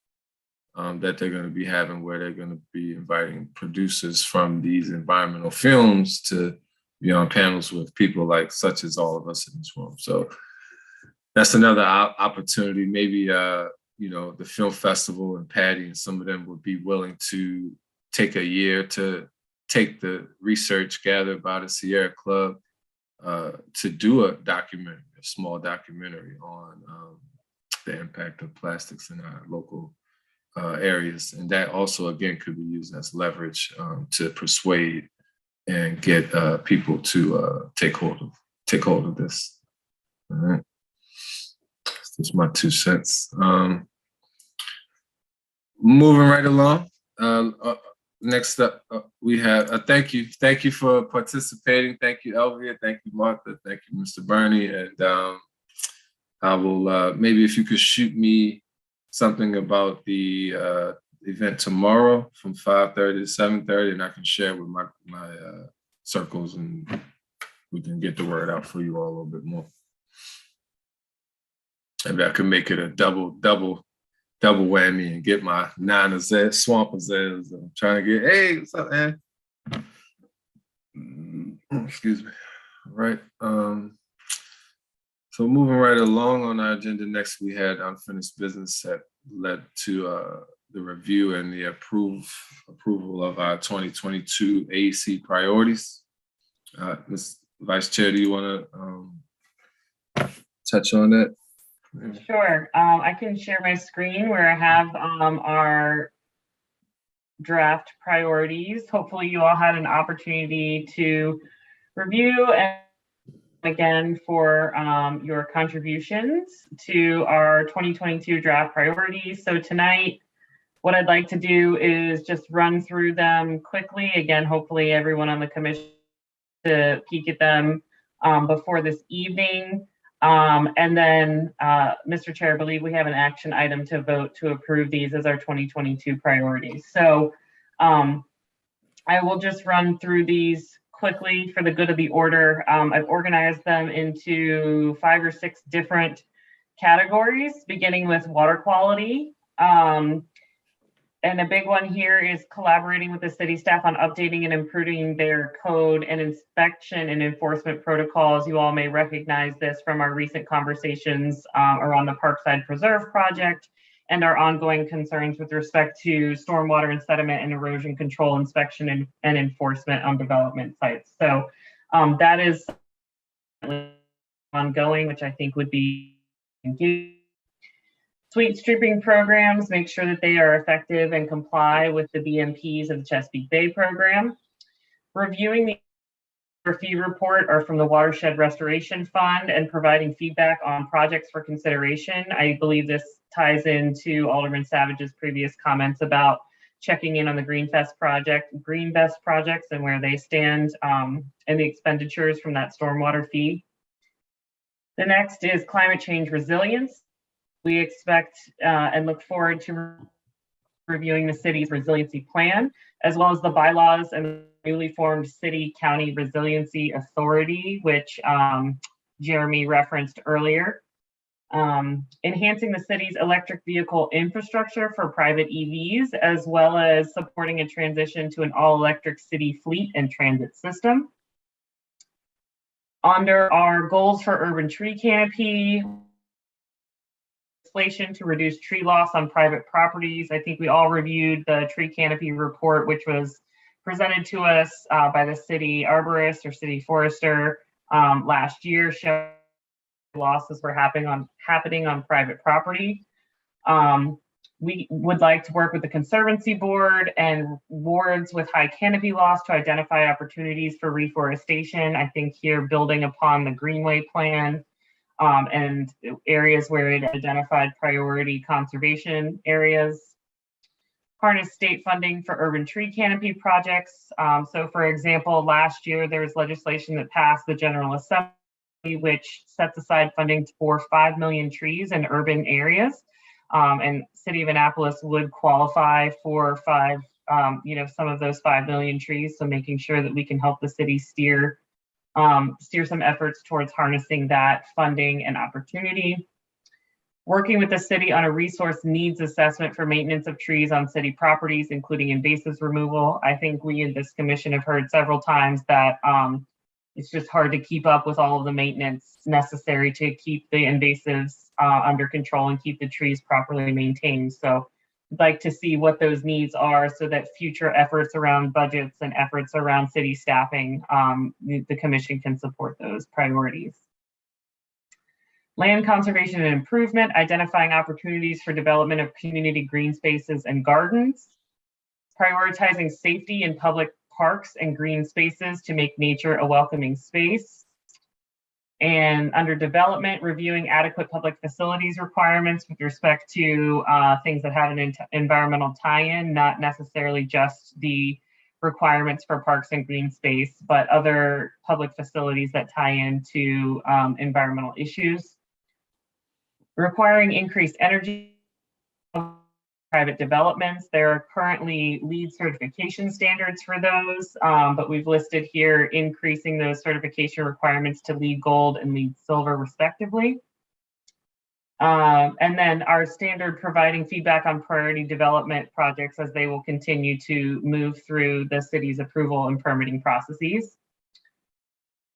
that they're going to be having, where they're going to be inviting producers from these environmental films to be on panels with people such as all of us in this room. So that's another opportunity. Maybe the film festival and Patty and some of them would be willing to take a year to take the research gathered by the Sierra Club to do a small documentary on the impact of plastics in our local areas. And that also, again, could be used as leverage to persuade and get people to take hold of this. All right. That's my 2 cents. Moving right along. Next up, we have thank you for participating. Thank you, Elvia. Thank you, Martha. Thank you, Mr. Bernie. And I will maybe if you could shoot me something about the event tomorrow from 5:30 to 7:30, and I can share with my circles, and we can get the word out for you all a little bit more. Maybe I can make it a double whammy and get my swamp azales. I'm trying to get, hey, what's up, man? Excuse me. All right. So moving right along on our agenda, next we had unfinished business that led to the review and the approval of our 2022 AEC priorities. Ms. Vice Chair, do you want to touch on that? Sure. I can share my screen where I have our draft priorities. Hopefully you all had an opportunity to review and again for your contributions to our 2022 draft priorities. So tonight, what I'd like to do is just run through them quickly. Again, hopefully everyone on the commission to peek at them before this evening. And then, Mr. Chair, I believe we have an action item to vote to approve these as our 2022 priorities. So I will just run through these quickly for the good of the order. I've organized them into 5 or 6 different categories, beginning with water quality. And a big one here is collaborating with the city staff on updating and improving their code and inspection and enforcement protocols. You all may recognize this from our recent conversations around the Parkside Preserve project and our ongoing concerns with respect to stormwater and sediment and erosion control inspection and enforcement on development sites. So that is ongoing, which I think would be engaged. Sweet stripping programs, make sure that they are effective and comply with the BMPs of the Chesapeake Bay program. Reviewing the fee report or from the Watershed Restoration Fund and providing feedback on projects for consideration. I believe this ties into Alderman Savage's previous comments about checking in on the Greenbest projects and where they stand and the expenditures from that stormwater fee. The next is climate change resilience. We expect and look forward to reviewing the city's resiliency plan, as well as the bylaws and newly formed City County Resiliency Authority, which Jeremy referenced earlier. Enhancing the city's electric vehicle infrastructure for private EVs, as well as supporting a transition to an all-electric city fleet and transit system. Under our goals for urban tree canopy, to reduce tree loss on private properties. I think we all reviewed the tree canopy report, which was presented to us by the city arborist or city forester last year, showing losses were happening on private property. We would like to work with the Conservancy Board and wards with high canopy loss to identify opportunities for reforestation. I think here building upon the Greenway plan and areas where it identified priority conservation areas. Harness state funding for urban tree canopy projects. So for example, last year there was legislation that passed the General Assembly, which sets aside funding for 5 million trees in urban areas. And City of Annapolis would qualify for some of those 5 million trees. So making sure that we can help the city steer some efforts towards harnessing that funding and opportunity. Working with the city on a resource needs assessment for maintenance of trees on city properties, including invasives removal. I think we in this commission have heard several times that it's just hard to keep up with all of the maintenance necessary to keep the invasives under control and keep the trees properly maintained. So I'd like to see what those needs are so that future efforts around budgets and efforts around city staffing, the commission can support those priorities. Land conservation and improvement, identifying opportunities for development of community green spaces and gardens. Prioritizing safety in public parks and green spaces to make nature a welcoming space. And under development, reviewing adequate public facilities requirements with respect to things that have an environmental tie-in, not necessarily just the requirements for parks and green space, but other public facilities that tie into environmental issues. Requiring increased energy private developments. There are currently LEED certification standards for those, but we've listed here increasing those certification requirements to LEED Gold and LEED Silver respectively. And then our standard providing feedback on priority development projects as they will continue to move through the city's approval and permitting processes.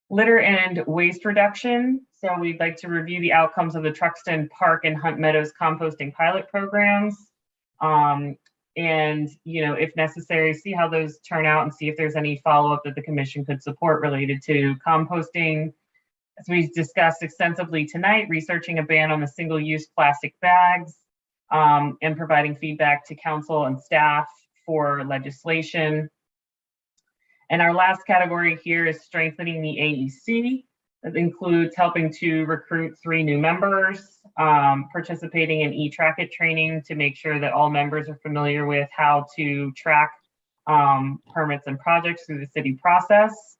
Litter and waste reduction. So we'd like to review the outcomes of the Truckston Park and Hunt Meadows composting pilot programs. And, if necessary, see how those turn out and see if there's any follow-up that the commission could support related to composting. As we discussed extensively tonight, researching a ban on the single-use plastic bags and providing feedback to council and staff for legislation. And our last category here is strengthening the AEC. That includes helping to recruit 3 new members, participating in e-Track-It training to make sure that all members are familiar with how to track permits and projects through the city process,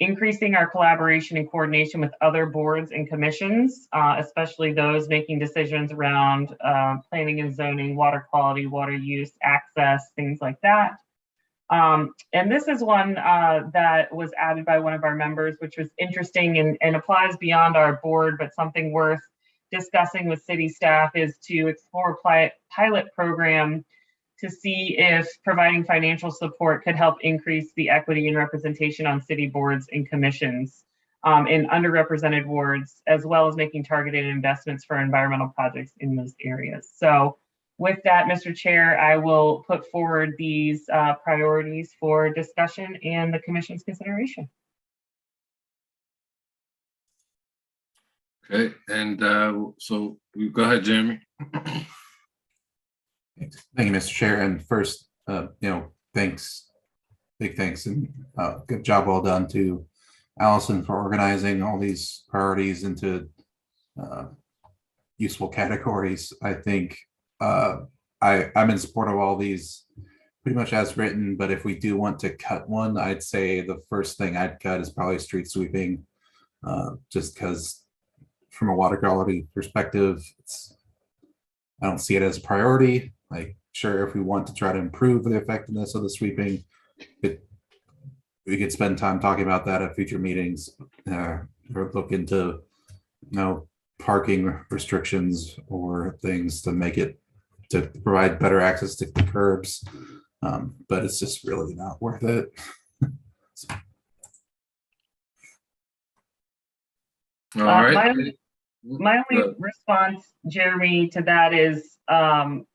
increasing our collaboration and coordination with other boards and commissions, especially those making decisions around planning and zoning, water quality, water use, access, things like that. And this is one that was added by one of our members, which was interesting and applies beyond our board, but something worth discussing with city staff is to explore a pilot program to see if providing financial support could help increase the equity and representation on city boards and commissions in underrepresented wards, as well as making targeted investments for environmental projects in those areas. So With that, Mr. Chair, I will put forward these priorities for discussion and the commission's consideration. Okay, and so we go ahead, Jeremy. Thank you, Mr. Chair. And first, thanks, big thanks, and good job well done to Allison for organizing all these priorities into useful categories. I think I'm in support of all these pretty much as written, but if we do want to cut one, I'd say the first thing I'd cut is probably street sweeping, just because from a water quality perspective, I don't see it as a priority. Like, sure, if we want to try to improve the effectiveness of the sweeping, we could spend time talking about that at future meetings, or look into, parking restrictions or things to make it, to provide better access to the curbs. But it's just really not worth it. All right. My only response, Jeremy, to that is I'm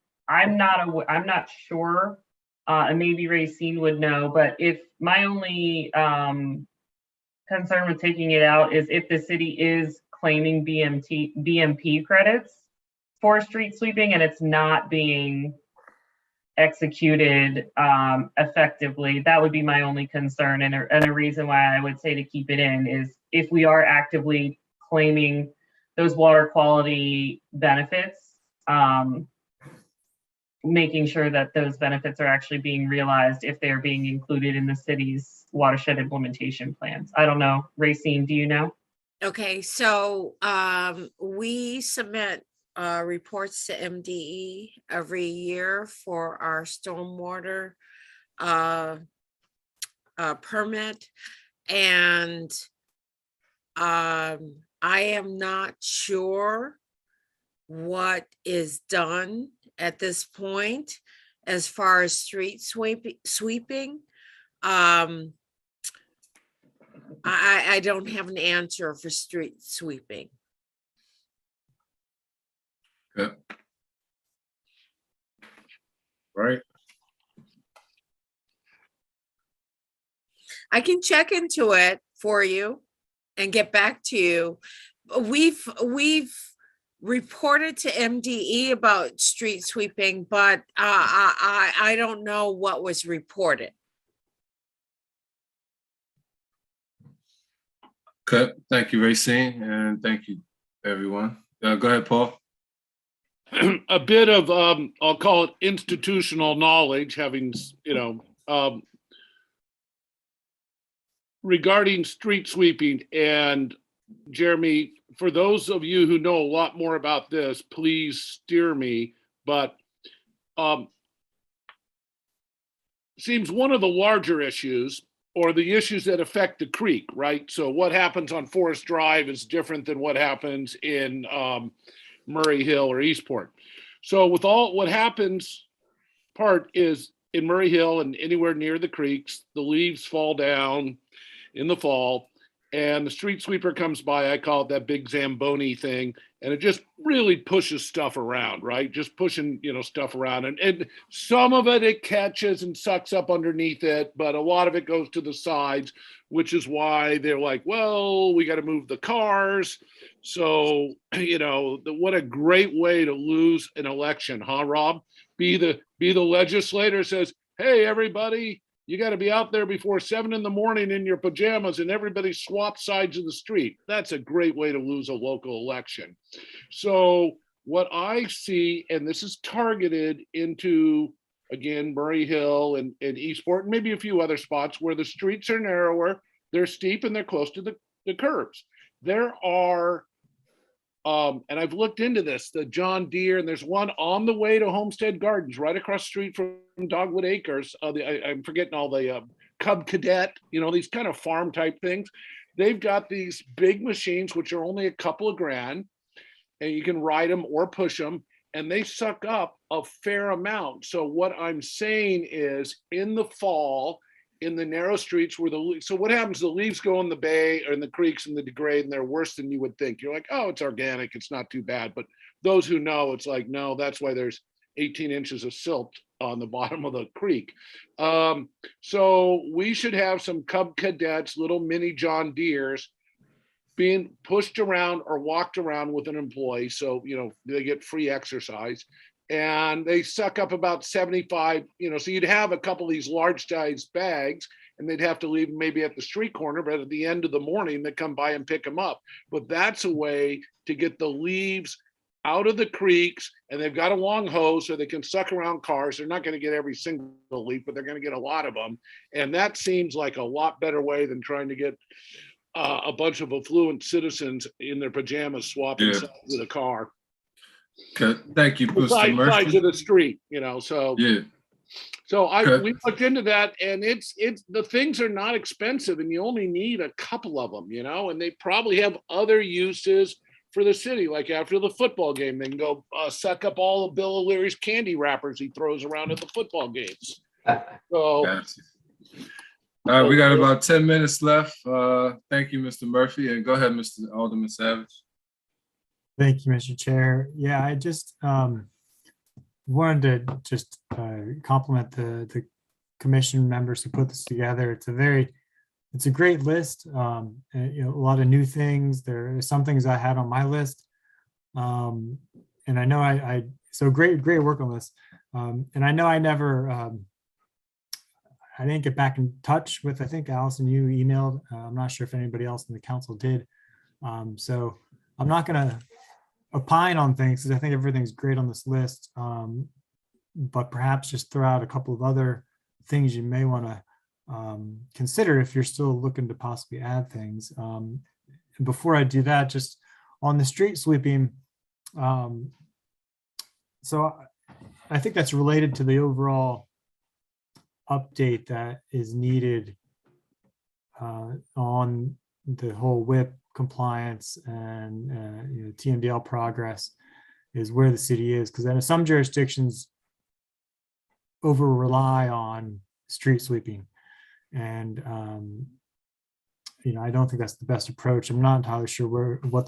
not sure, and maybe Racine would know, but if my only concern with taking it out is if the city is claiming BMP credits for street sweeping and it's not being executed effectively, that would be my only concern. And a reason why I would say to keep it in is if we are actively claiming those water quality benefits, making sure that those benefits are actually being realized if they're being included in the city's watershed implementation plans. I don't know, Racine, do you know? Okay, so we submit reports to MDE every year for our stormwater permit, and I am not sure what is done at this point as far as street sweeping. I don't have an answer for street sweeping. Okay. Right. I can check into it for you and get back to you. We've reported to MDE about street sweeping, but I don't know what was reported. Okay, thank you, Racine, and thank you, everyone. Go ahead, Paul. A bit of, I'll call it institutional knowledge, having, regarding street sweeping. And Jeremy, for those of you who know a lot more about this, please steer me. But seems one of the larger issues, or the issues that affect the creek, right? So what happens on Forest Drive is different than what happens in Murray Hill or Eastport. So with all what happens, part is in Murray Hill and anywhere near the creeks, the leaves fall down in the fall, and the street sweeper comes by. I call it that big Zamboni thing, and it just really pushes stuff around, right? Just pushing, stuff around, and some of it catches and sucks up underneath it, but a lot of it goes to the sides, which is why they're like, well, we got to move the cars. So, what a great way to lose an election, huh, Rob? Be the legislator says, hey, everybody, you got to be out there before 7 a.m. in your pajamas, and everybody swaps sides of the street. That's a great way to lose a local election. So what I see, and this is targeted into, again, Murray Hill and Eastport, and maybe a few other spots where the streets are narrower, they're steep, and they're close to the curbs. There are, and I've looked into this, the John Deere, and there's one on the way to Homestead Gardens, right across the street from Dogwood Acres. I'm forgetting all the Cub Cadet, these kind of farm type things. They've got these big machines, which are only a couple of grand, and you can ride them or push them, and they suck up a fair amount. So what I'm saying is, in the fall, in the narrow streets where so what happens, the leaves go in the bay or in the creeks and they degrade, and they're worse than you would think. You're like, oh, it's organic, it's not too bad. But those who know, it's like, no, that's why there's 18 inches of silt on the bottom of the creek. So we should have some Cub Cadets, little mini John Deeres, being pushed around or walked around with an employee. So, they get free exercise, and they suck up about 75, so you'd have a couple of these large sized bags, and they'd have to leave maybe at the street corner, but at the end of the morning, they come by and pick them up. But that's a way to get the leaves out of the creeks, and they've got a long hose so they can suck around cars. They're not going to get every single leaf, but they're going to get a lot of them. And that seems like a lot better way than trying to get a bunch of affluent citizens in their pajamas swapping sides with a car. Okay, thank you, Mr. Sides Murphy. of the street, so. Yeah. So Okay. we looked into that, and it's the things are not expensive, and you only need a couple of them, and they probably have other uses for the city. Like after the football game, they can go suck up all of Bill O'Leary's candy wrappers he throws around at the football games. So. Gotcha. All right, we got about 10 minutes left. Thank you, Mr. Murphy, and go ahead, Mr. Alderman Savage. Thank you, Mr. Chair. Yeah, I just wanted to just compliment the commission members who put this together. It's a great list. And, a lot of new things. There are some things I had on my list, and I know so great work on this. And I know I never. I didn't get back in touch with, I think, Allison, you emailed. I'm not sure if anybody else in the council did. So I'm not going to opine on things because I think everything's great on this list. But perhaps just throw out a couple of other things you may want to consider if you're still looking to possibly add things. And before I do that, just on the street sweeping. So I think that's related to the overall update that is needed on the whole WIP compliance and TMDL progress is where the city is, because then some jurisdictions over rely on street sweeping, and I don't think that's the best approach. I'm not entirely sure what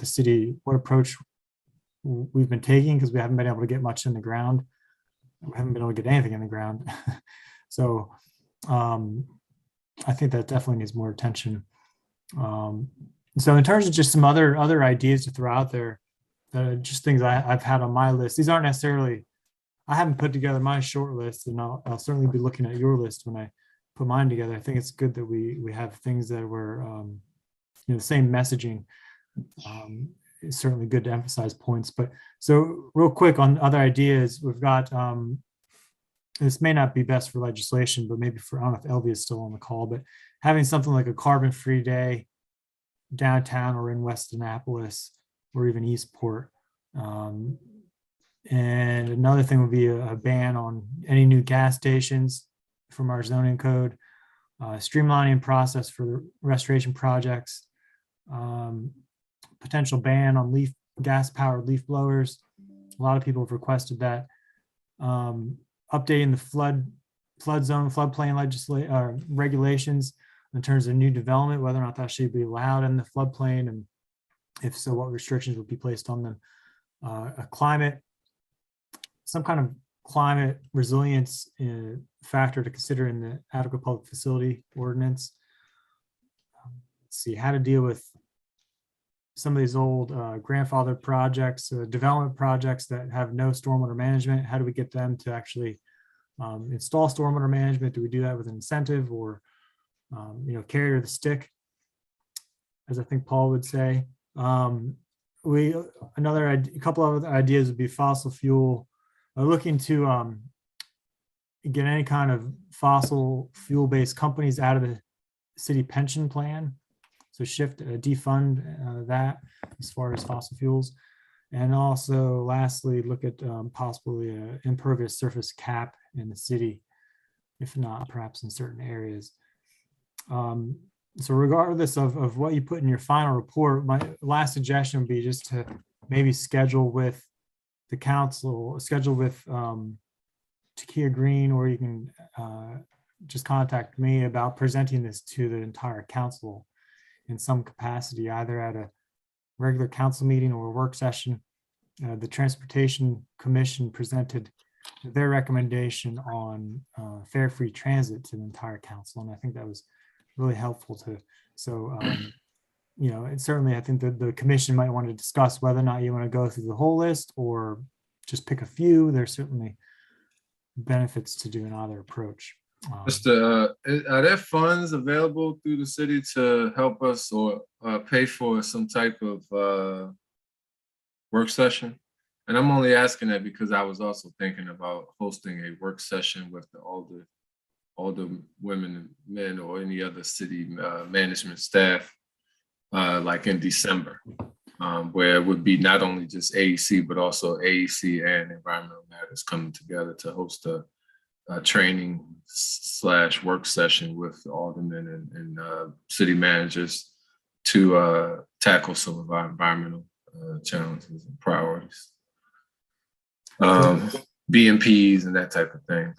approach we've been taking, because we haven't been able to get much in the ground. We haven't been able to get anything in the ground. So I think that definitely needs more attention. So in terms of just some other ideas to throw out there, just things I've had on my list. These aren't necessarily, I haven't put together my short list, and I'll certainly be looking at your list when I put mine together. I think it's good that we have things that were the same messaging. It's certainly good to emphasize points. But so real quick on other ideas, we've got this may not be best for legislation, but maybe I don't know if Elvia is still on the call, but having something like a carbon-free day downtown or in West Annapolis or even Eastport. And another thing would be a ban on any new gas stations from our zoning code, streamlining process for the restoration projects, potential ban on gas-powered leaf blowers. A lot of people have requested that. Updating the flood zone, floodplain regulations in terms of new development, whether or not that should be allowed in the floodplain, and if so, what restrictions would be placed on them. Some kind of climate resilience factor to consider in the adequate public facility ordinance. Let's see how to deal with some of these old grandfathered projects, development projects that have no stormwater management. How do we get them to actually install stormwater management? Do we do that with an incentive, or carrot or the stick, as I think Paul would say? A couple of other ideas would be fossil fuel. Looking to get any kind of fossil fuel-based companies out of the city pension plan. So defund that as far as fossil fuels. And also lastly, look at possibly an impervious surface cap in the city, if not perhaps in certain areas. So regardless of what you put in your final report, my last suggestion would be just to maybe schedule with the council, Takia Green, or you can just contact me about presenting this to the entire council in some capacity, either at a regular council meeting or a work session. The Transportation Commission presented their recommendation on fare free transit to the entire council. And I think that was really helpful to, so, you know, and certainly I think that the commission might want to discuss whether or not you want to go through the whole list or just pick a few. There's certainly benefits to doing either approach. Are there funds available through the city to help us or pay for some type of work session? And I'm only asking that because I was also thinking about hosting a work session with all the women and men or any other city management staff, like in December, where it would be not only just AEC, but also AEC and Environmental Matters coming together to host a training / work session with aldermen and city managers to tackle some of our environmental challenges and priorities. BMPs and that type of thing,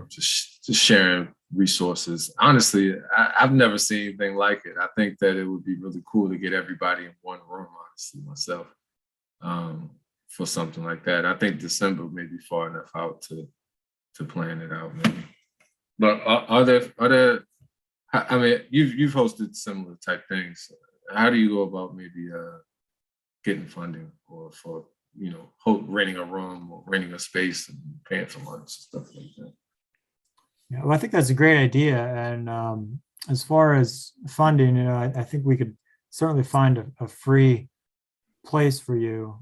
just sharing resources. Honestly, I've never seen anything like it. I think that it would be really cool to get everybody in one room, honestly, myself, for something like that. I think December may be far enough out to plan it out, maybe. But are there, I mean, you've hosted similar type things. How do you go about maybe getting funding or for, you know, renting a room or renting a space and paying for lunch and stuff like that? Yeah, well, I think that's a great idea. And as far as funding, you know, I think we could certainly find a free place for you,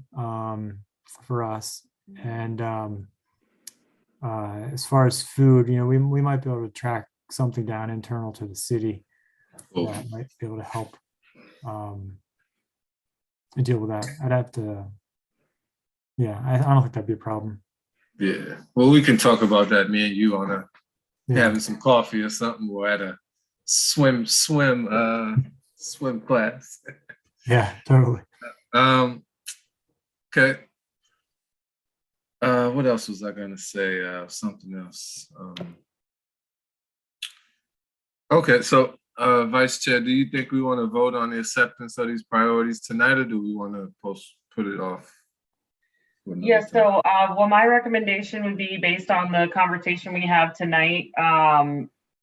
for us. And as far as food, you know, we might be able to track something down internal to the city that might be able to help deal with that. I'd have to, yeah, I don't think that'd be a problem. Yeah, well, we can talk about that, me and you, on having Yeah, some coffee or something, or at a swim class. yeah, totally. Okay. What else was I gonna say? Something else. Okay, so Vice Chair, do you think we want to vote on the acceptance of these priorities tonight, or do we want to put it off? Yeah, so well, my recommendation would be, based on the conversation we have tonight,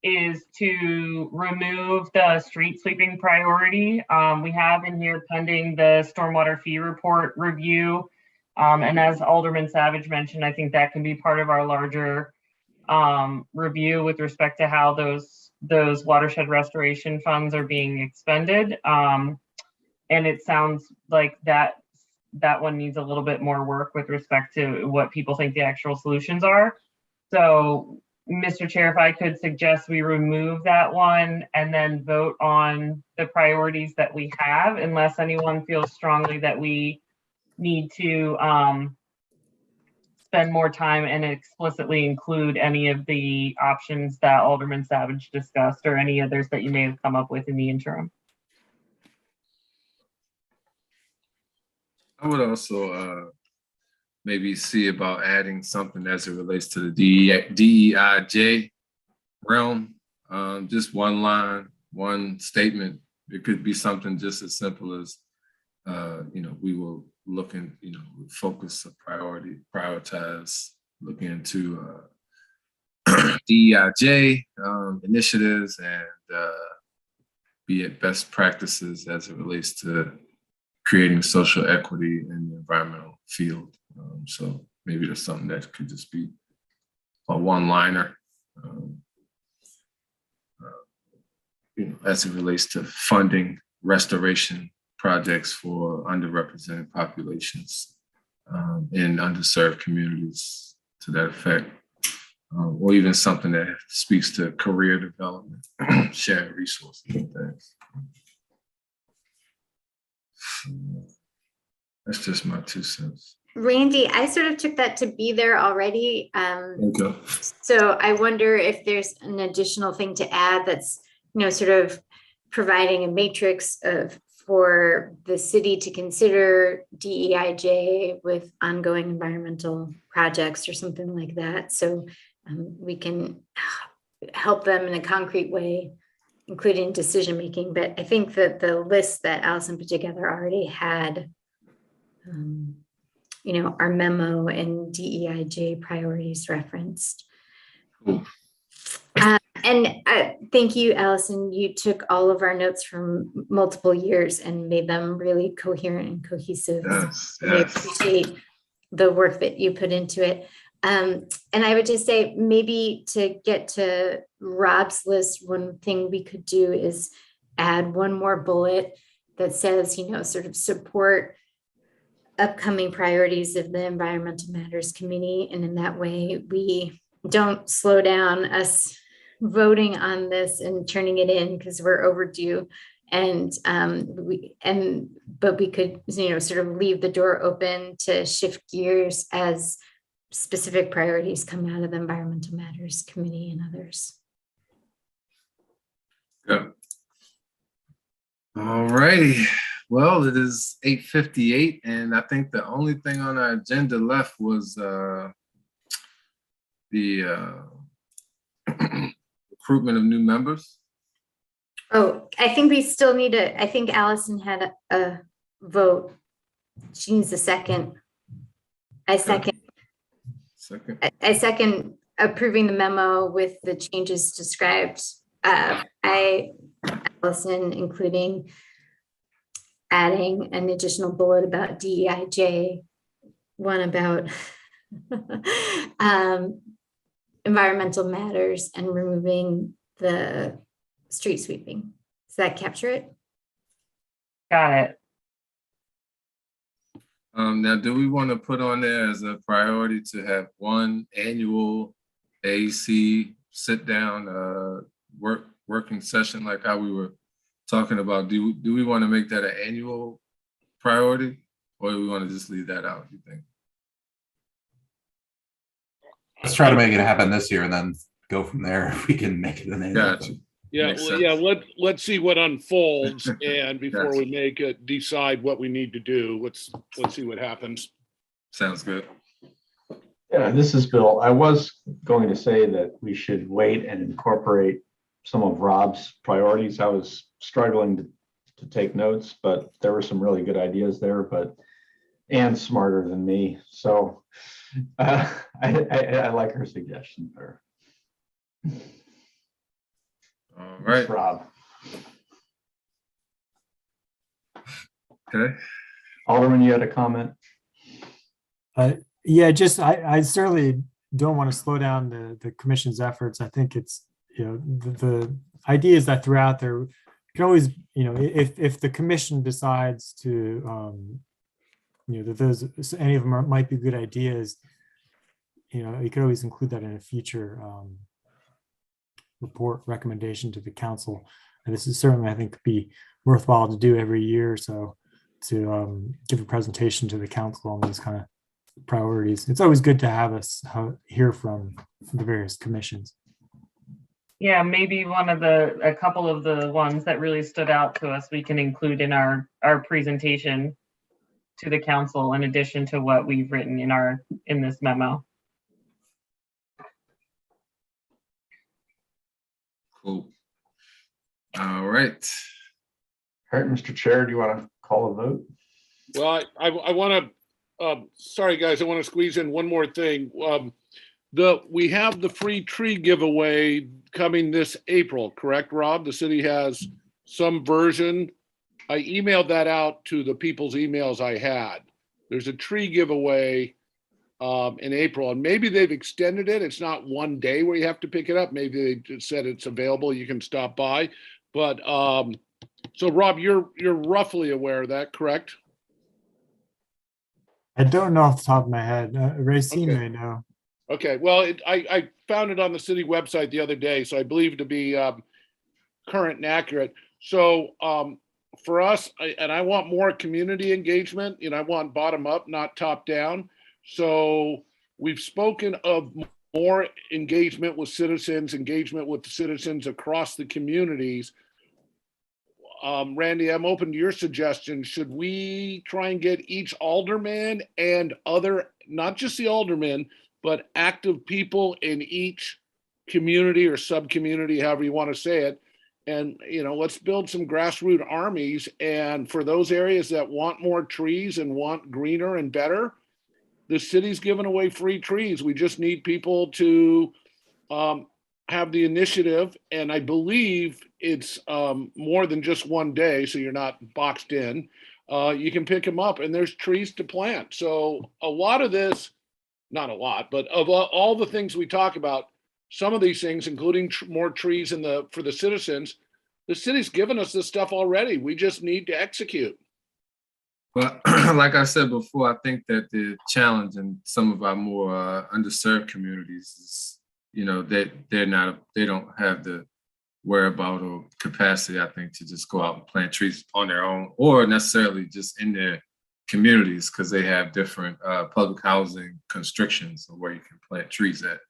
is to remove the street sweeping priority. We have in here pending the stormwater fee report review. And as Alderman Savage mentioned, I think that can be part of our larger review with respect to how those watershed restoration funds are being expended. And it sounds like that one needs a little bit more work with respect to what people think the actual solutions are. So, Mr. Chair, if I could suggest we remove that one and then vote on the priorities that we have, unless anyone feels strongly that we need to spend more time and explicitly include any of the options that Alderman Savage discussed, or any others that you may have come up with in the interim. I would also maybe see about adding something as it relates to the DEIJ realm. Just one line, one statement. It could be something just as simple as, you know, we will look in, you know, focus a prioritize, look into DEIJ initiatives and be it best practices as it relates to creating social equity in the environmental field. So maybe there's something that could just be a one-liner, you know, as it relates to funding restoration projects for underrepresented populations in underserved communities, to that effect, or even something that speaks to career development, sharing resources and things. That's just my 2 cents. Randy, I sort of took that to be there already. Okay. So I wonder if there's an additional thing to add that's, you know, sort of providing a matrix for the city to consider DEIJ with ongoing environmental projects or something like that. So we can help them in a concrete way, including decision making. But I think that the list that Allison put together already had our memo and DEIJ priorities referenced. Cool. Thank you, Allison. You took all of our notes from multiple years and made them really coherent and cohesive. Yes, I yes. appreciate the work that you put into it. And I would just say, maybe to get to Rob's list, one thing we could do is add one more bullet that says, sort of support upcoming priorities of the Environmental Matters Committee. And in that way, we don't slow down us voting on this and turning it in because we're overdue. And but we could, sort of leave the door open to shift gears as specific priorities come out of the Environmental Matters Committee and others. Good. All righty. Well, it is 8:58, and I think the only thing on our agenda left was the recruitment of new members. Oh, I think we still need I think Allison had a vote. She needs a second. I second. I second approving the memo with the changes described. Allison, including adding an additional bullet about DEIJ, one about environmental matters, and removing the street sweeping. Does that capture it? Got it. Now, do we want to put on there as a priority to have one annual AEC sit down working session like how we were talking about? Do we want to make that an annual priority, or do we want to just leave that out, you think? Let's try to make it happen this year and then go from there if we can make it an annual. Gotcha. Yeah, let's see what unfolds, and before Gotcha. we make it, decide what we need to do. Let's see what happens. Sounds good. Yeah, this is Bill. I was going to say that we should wait and incorporate some of Rob's priorities. I was struggling to take notes, but there were some really good ideas there, and smarter than me. So I like her suggestion there. All right. Rob. Okay. Alderman, you had a comment? Yeah, just I certainly don't want to slow down the commission's efforts. I think it's, the ideas that throughout there can always, if the commission decides to, that any of them might be good ideas, you could always include that in a future report recommendation to the council. And this is certainly, I think, could be worthwhile to do every year or so, to give a presentation to the council on these kind of priorities. It's always good to have us hear from the various commissions. Yeah, maybe a couple of the ones that really stood out to us, we can include in our presentation to the council, in addition to what we've written in this memo. Cool. All right. All right, Mr. Chair, do you want to call a vote? Well, I want to, sorry guys, I want to squeeze in one more thing. We have the free tree giveaway coming this April, correct, Rob? The city has some version. I emailed that out to the people's emails I had. There's a tree giveaway in April, and maybe they've extended it. It's not one day where you have to pick it up. Maybe they just said it's available. You can stop by. But so Rob, you're roughly aware of that, correct? I don't know off the top of my head. Racine Okay. may know. Okay, well, I found it on the city website the other day, so I believe it to be current and accurate. So for us, I want more community engagement, I want bottom up, not top down. So we've spoken of more engagement with citizens, engagement with the citizens across the communities. Randy, I'm open to your suggestion. Should we try and get each alderman and other, not just the aldermen, but active people in each community or sub-community, however you want to say it. And, let's build some grassroots armies. And for those areas that want more trees and want greener and better, the city's giving away free trees. We just need people to have the initiative. And I believe it's more than just one day, so you're not boxed in. You can pick them up and there's trees to plant. So a lot of this, not a lot, but of all the things we talk about, some of these things, including more trees for the citizens, the city's given us this stuff already. We just need to execute. Well, like I said before, I think that the challenge in some of our more underserved communities is, that they don't have the whereabout or capacity, I think, to just go out and plant trees on their own, or necessarily just in their communities, because they have different public housing constrictions of where you can plant trees at.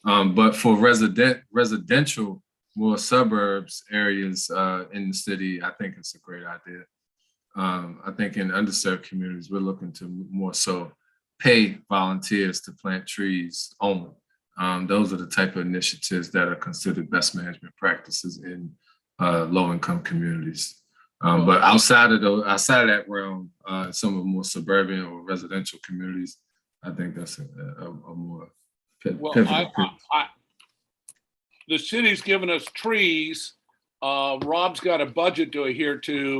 But for residential, more suburbs areas in the city, I think it's a great idea. I think in underserved communities, we're looking to more so pay volunteers to plant trees only. Those are the type of initiatives that are considered best management practices in low-income communities. But outside of that realm, some of the more suburban or residential communities, I think that's a more pivotal. The city's given us trees. Rob's got a budget to adhere to.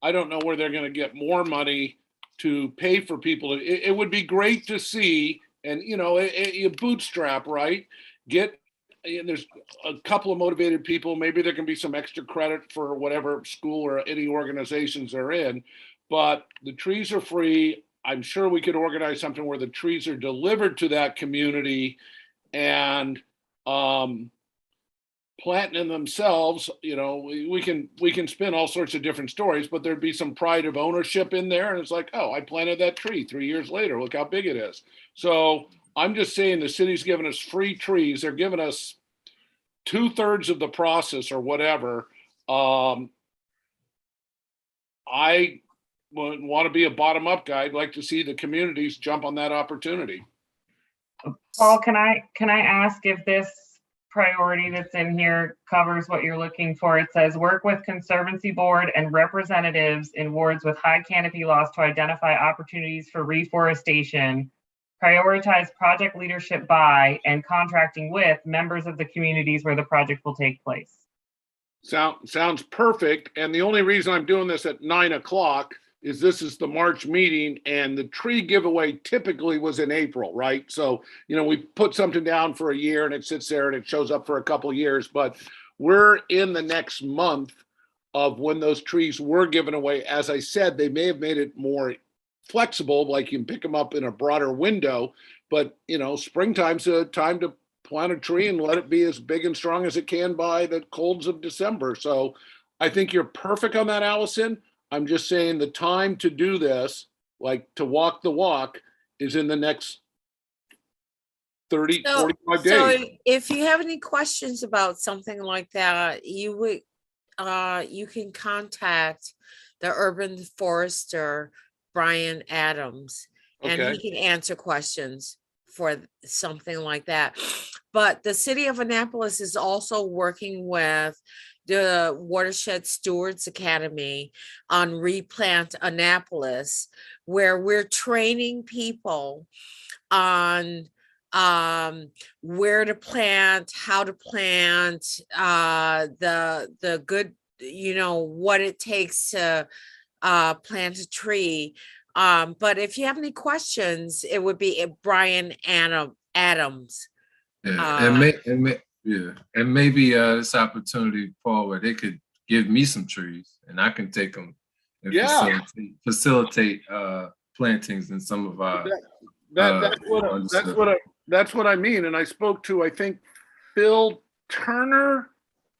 I don't know where they're going to get more money to pay for people. It would be great to see, and you bootstrap, right? There's a couple of motivated people. Maybe there can be some extra credit for whatever school or any organizations they're in, but the trees are free. I'm sure we could organize something where the trees are delivered to that community and planting in themselves. We can spin all sorts of different stories, but there'd be some pride of ownership in there. And it's like, oh, I planted that tree 3 years later. Look how big it is. So I'm just saying the city's giving us free trees. They're giving us 2/3 of the process or whatever. I want to be a bottom-up guy. I'd like to see the communities jump on that opportunity. Paul, can I ask if this priority that's in here covers what you're looking for? It says work with Conservancy Board and representatives in wards with high canopy loss to identify opportunities for reforestation, prioritize project leadership by and contracting with members of the communities where the project will take place. Sounds perfect. And the only reason I'm doing this at 9 o'clock is this is the March meeting, and the tree giveaway typically was in April, right? So, we put something down for a year and it sits there and it shows up for a couple of years, but we're in the next month of when those trees were given away. As I said, they may have made it more flexible, like you can pick them up in a broader window, but springtime's a time to plant a tree and let it be as big and strong as it can by the colds of December. So I think you're perfect on that, Allison. I'm just saying the time to do this, like to walk the walk, is in the next 45 days. So if you have any questions about something like that, you can contact the urban forester, Brian Adams, and Okay. he can answer questions for something like that. But the city of Annapolis is also working with the Watershed Stewards Academy on Replant Annapolis, where we're training people on where to plant, how to plant, the good, what it takes to plant a tree. But if you have any questions, it would be Brian Adams. And maybe this opportunity, Paul, where they could give me some trees and I can take them and facilitate plantings in some of our. That's what I mean. And I spoke to, I think, Phil Turner.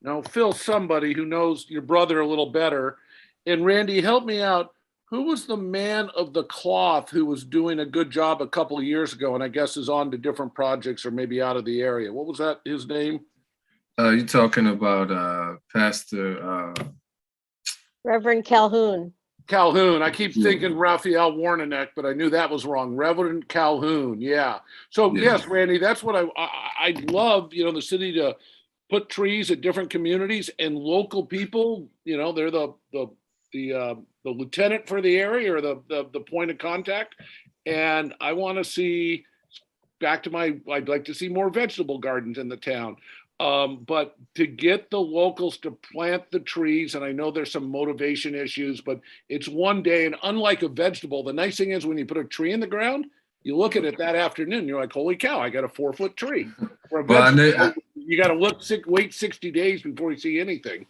No, Phil, somebody who knows your brother a little better. And Randy, help me out. Who was the man of the cloth who was doing a good job a couple of years ago and I guess is on to different projects or maybe out of the area? What was that, his name? You're talking about Pastor Reverend Calhoun. Calhoun. I keep thinking Raphael Warnenek, but I knew that was wrong. Reverend Calhoun. Yeah. So yes, Randy, that's what I love, the city to put trees at different communities and local people, they're the lieutenant for the area or the point of contact. And I want to see, back to I'd like to see more vegetable gardens in the town. But to get the locals to plant the trees, and I know there's some motivation issues, but it's one day. And unlike a vegetable, the nice thing is when you put a tree in the ground, you look at it that afternoon, you're like, holy cow, I got a 4-foot tree. For a vegetable, you got to wait 60 days before you see anything.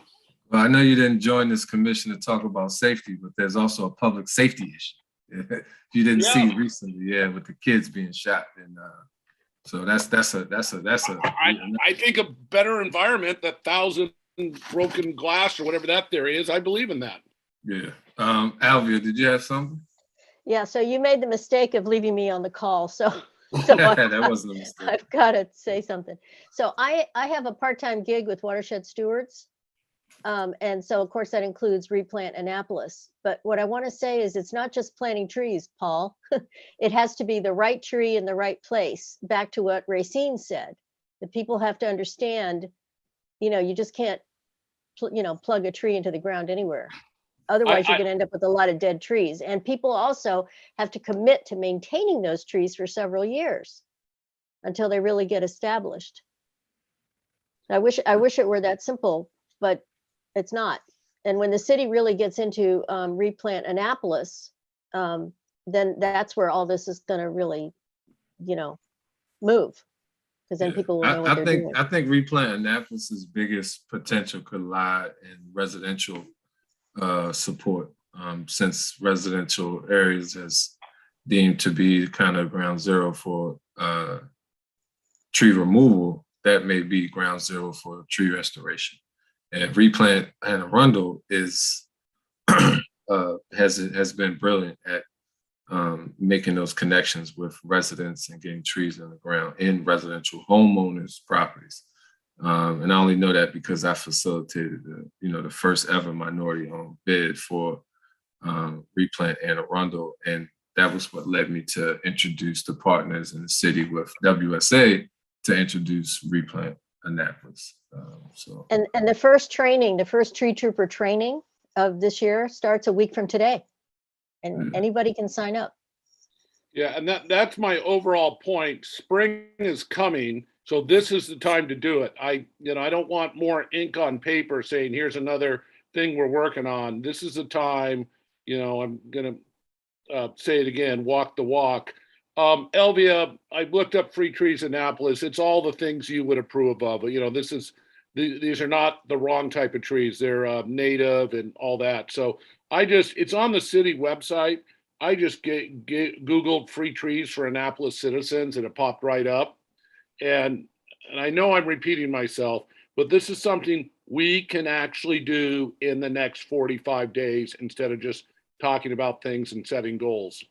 Well, I know you didn't join this commission to talk about safety, but there's also a public safety issue. You didn't see recently, with the kids being shot, and so that's a. I think a better environment, that 1,000 broken glass or whatever that there is. I believe in that. Yeah. Elvia, did you have something? Yeah, so you made the mistake of leaving me on the call, so That wasn't a mistake. I've got to say something. So I have a part-time gig with Watershed Stewards. And so of course that includes Replant Annapolis. But what I want to say is it's not just planting trees, Paul. It has to be the right tree in the right place. Back to what Racine said, that people have to understand, you just can't, plug a tree into the ground anywhere. Otherwise, you're going to end up with a lot of dead trees. And people also have to commit to maintaining those trees for several years until they really get established. I wish it were that simple, but it's not. And when the city really gets into Replant Annapolis, then that's where all this is going to really, move. Because then people will know what they're doing. I think Replant Annapolis's biggest potential could lie in residential support, since residential areas is deemed to be kind of ground zero for tree removal. That may be ground zero for tree restoration. And Replant Anne Arundel is has been brilliant at making those connections with residents and getting trees in the ground in residential homeowners' properties. And I only know that because I facilitated the first ever minority-owned bid for Replant Anne Arundel, and that was what led me to introduce the partners in the city with WSA to introduce Replant Annapolis. And the first tree trooper training of this year starts a week from today, and anybody can sign up. Yeah, and that's my overall point. Spring is coming. So this is the time to do it. I don't want more ink on paper saying, here's another thing we're working on. This is the time, I'm going to say it again, walk the walk. Elvia, I looked up Free Trees Annapolis. It's all the things you would approve of. These are not the wrong type of trees. They're native and all that. So it's on the city website. I just Googled free trees for Annapolis citizens and it popped right up. And I know I'm repeating myself, but this is something we can actually do in the next 45 days instead of just talking about things and setting goals.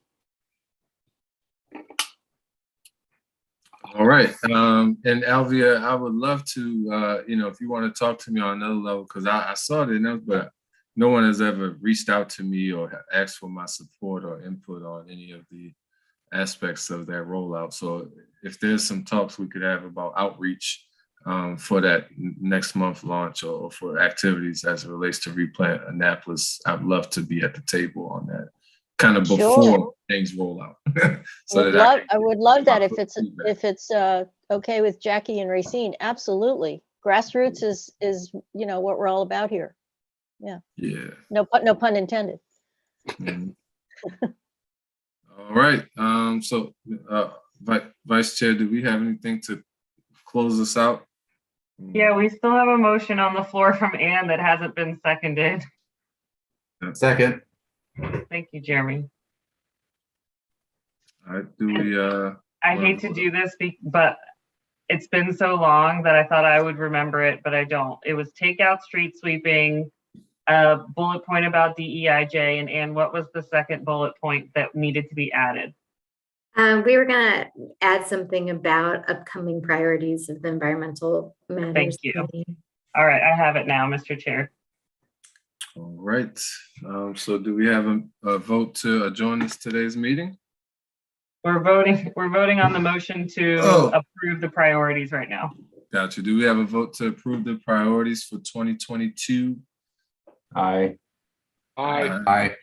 All right. And Elvia, I would love to, if you want to talk to me on another level, because I saw the notes, but no one has ever reached out to me or asked for my support or input on any of the aspects of that rollout. So if there's some talks we could have about outreach for that next month launch or for activities as it relates to Replant Annapolis, I'd love to be at the table on that, kind of before things roll out. I would love that if it's okay with Jackie and Racine. Absolutely, grassroots is what we're all about here. Yeah. No pun intended. Mm-hmm. All right. So, Vice Chair, do we have anything to close us out? Yeah, we still have a motion on the floor from Ann that hasn't been seconded. Second. Thank you, Jeremy. All right. I hate to do this, but it's been so long that I thought I would remember it, but I don't. It was take out street sweeping, a bullet point about DEIJ, and what was the second bullet point that needed to be added? We were going to add something about upcoming priorities of the environmental matters. Thank you. All right, I have it now, Mr. Chair. All right. So do we have a vote to adjourn today's meeting? We're voting on the motion to approve the priorities right now. Gotcha. Do we have a vote to approve the priorities for 2022? Aye. Aye.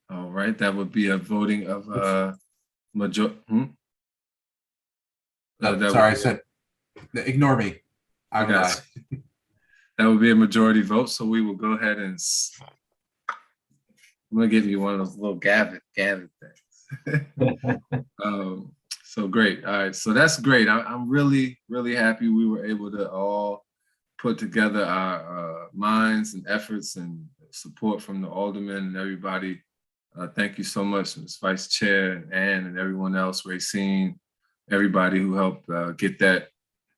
All All right, that would be a voting of major. Sorry, I said, ignore me. I would got you. That would be a majority vote, so we will go ahead and I'm gonna give you one of those little Gavin things. So great. All right, so that's great. I'm really, really happy we were able to all put together our minds and efforts and support from the aldermen and everybody. Thank you so much, Ms. Vice Chair and Ann and everyone else, Racine, everybody who helped get that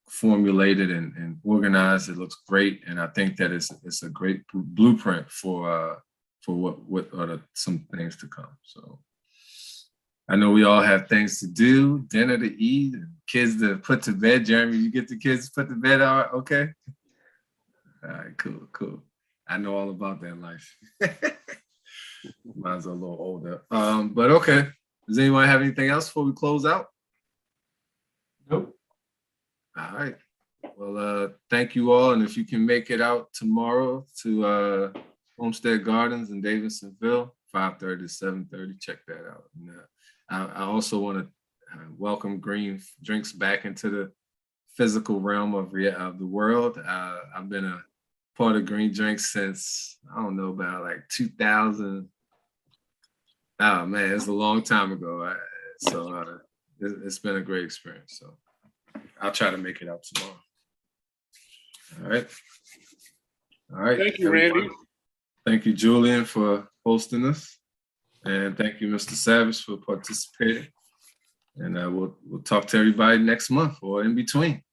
formulated and organized. It looks great, and I think that it's a great blueprint for what are some things to come. So I know we all have things to do, dinner to eat, and kids to put to bed. Jeremy, you get the kids put to bed, all right, okay? All right, cool. I know all about that life. Mine's a little older, but okay. Does anyone have anything else before we close out? Nope. All right. Well, thank you all. And if you can make it out tomorrow to Homestead Gardens in Davidsonville, 5:30 to 7:30, check that out. And, I also want to welcome Green Drinks back into the physical realm of the world. I've been a part of Green Drinks since, I don't know, about like 2000. Oh man, it's a long time ago. It's been a great experience. So I'll try to make it out tomorrow. All right. Thank you, Randy. Thank you, Julian, for hosting us. And thank you, Mr. Savage, for participating. And we'll talk to everybody next month or in between.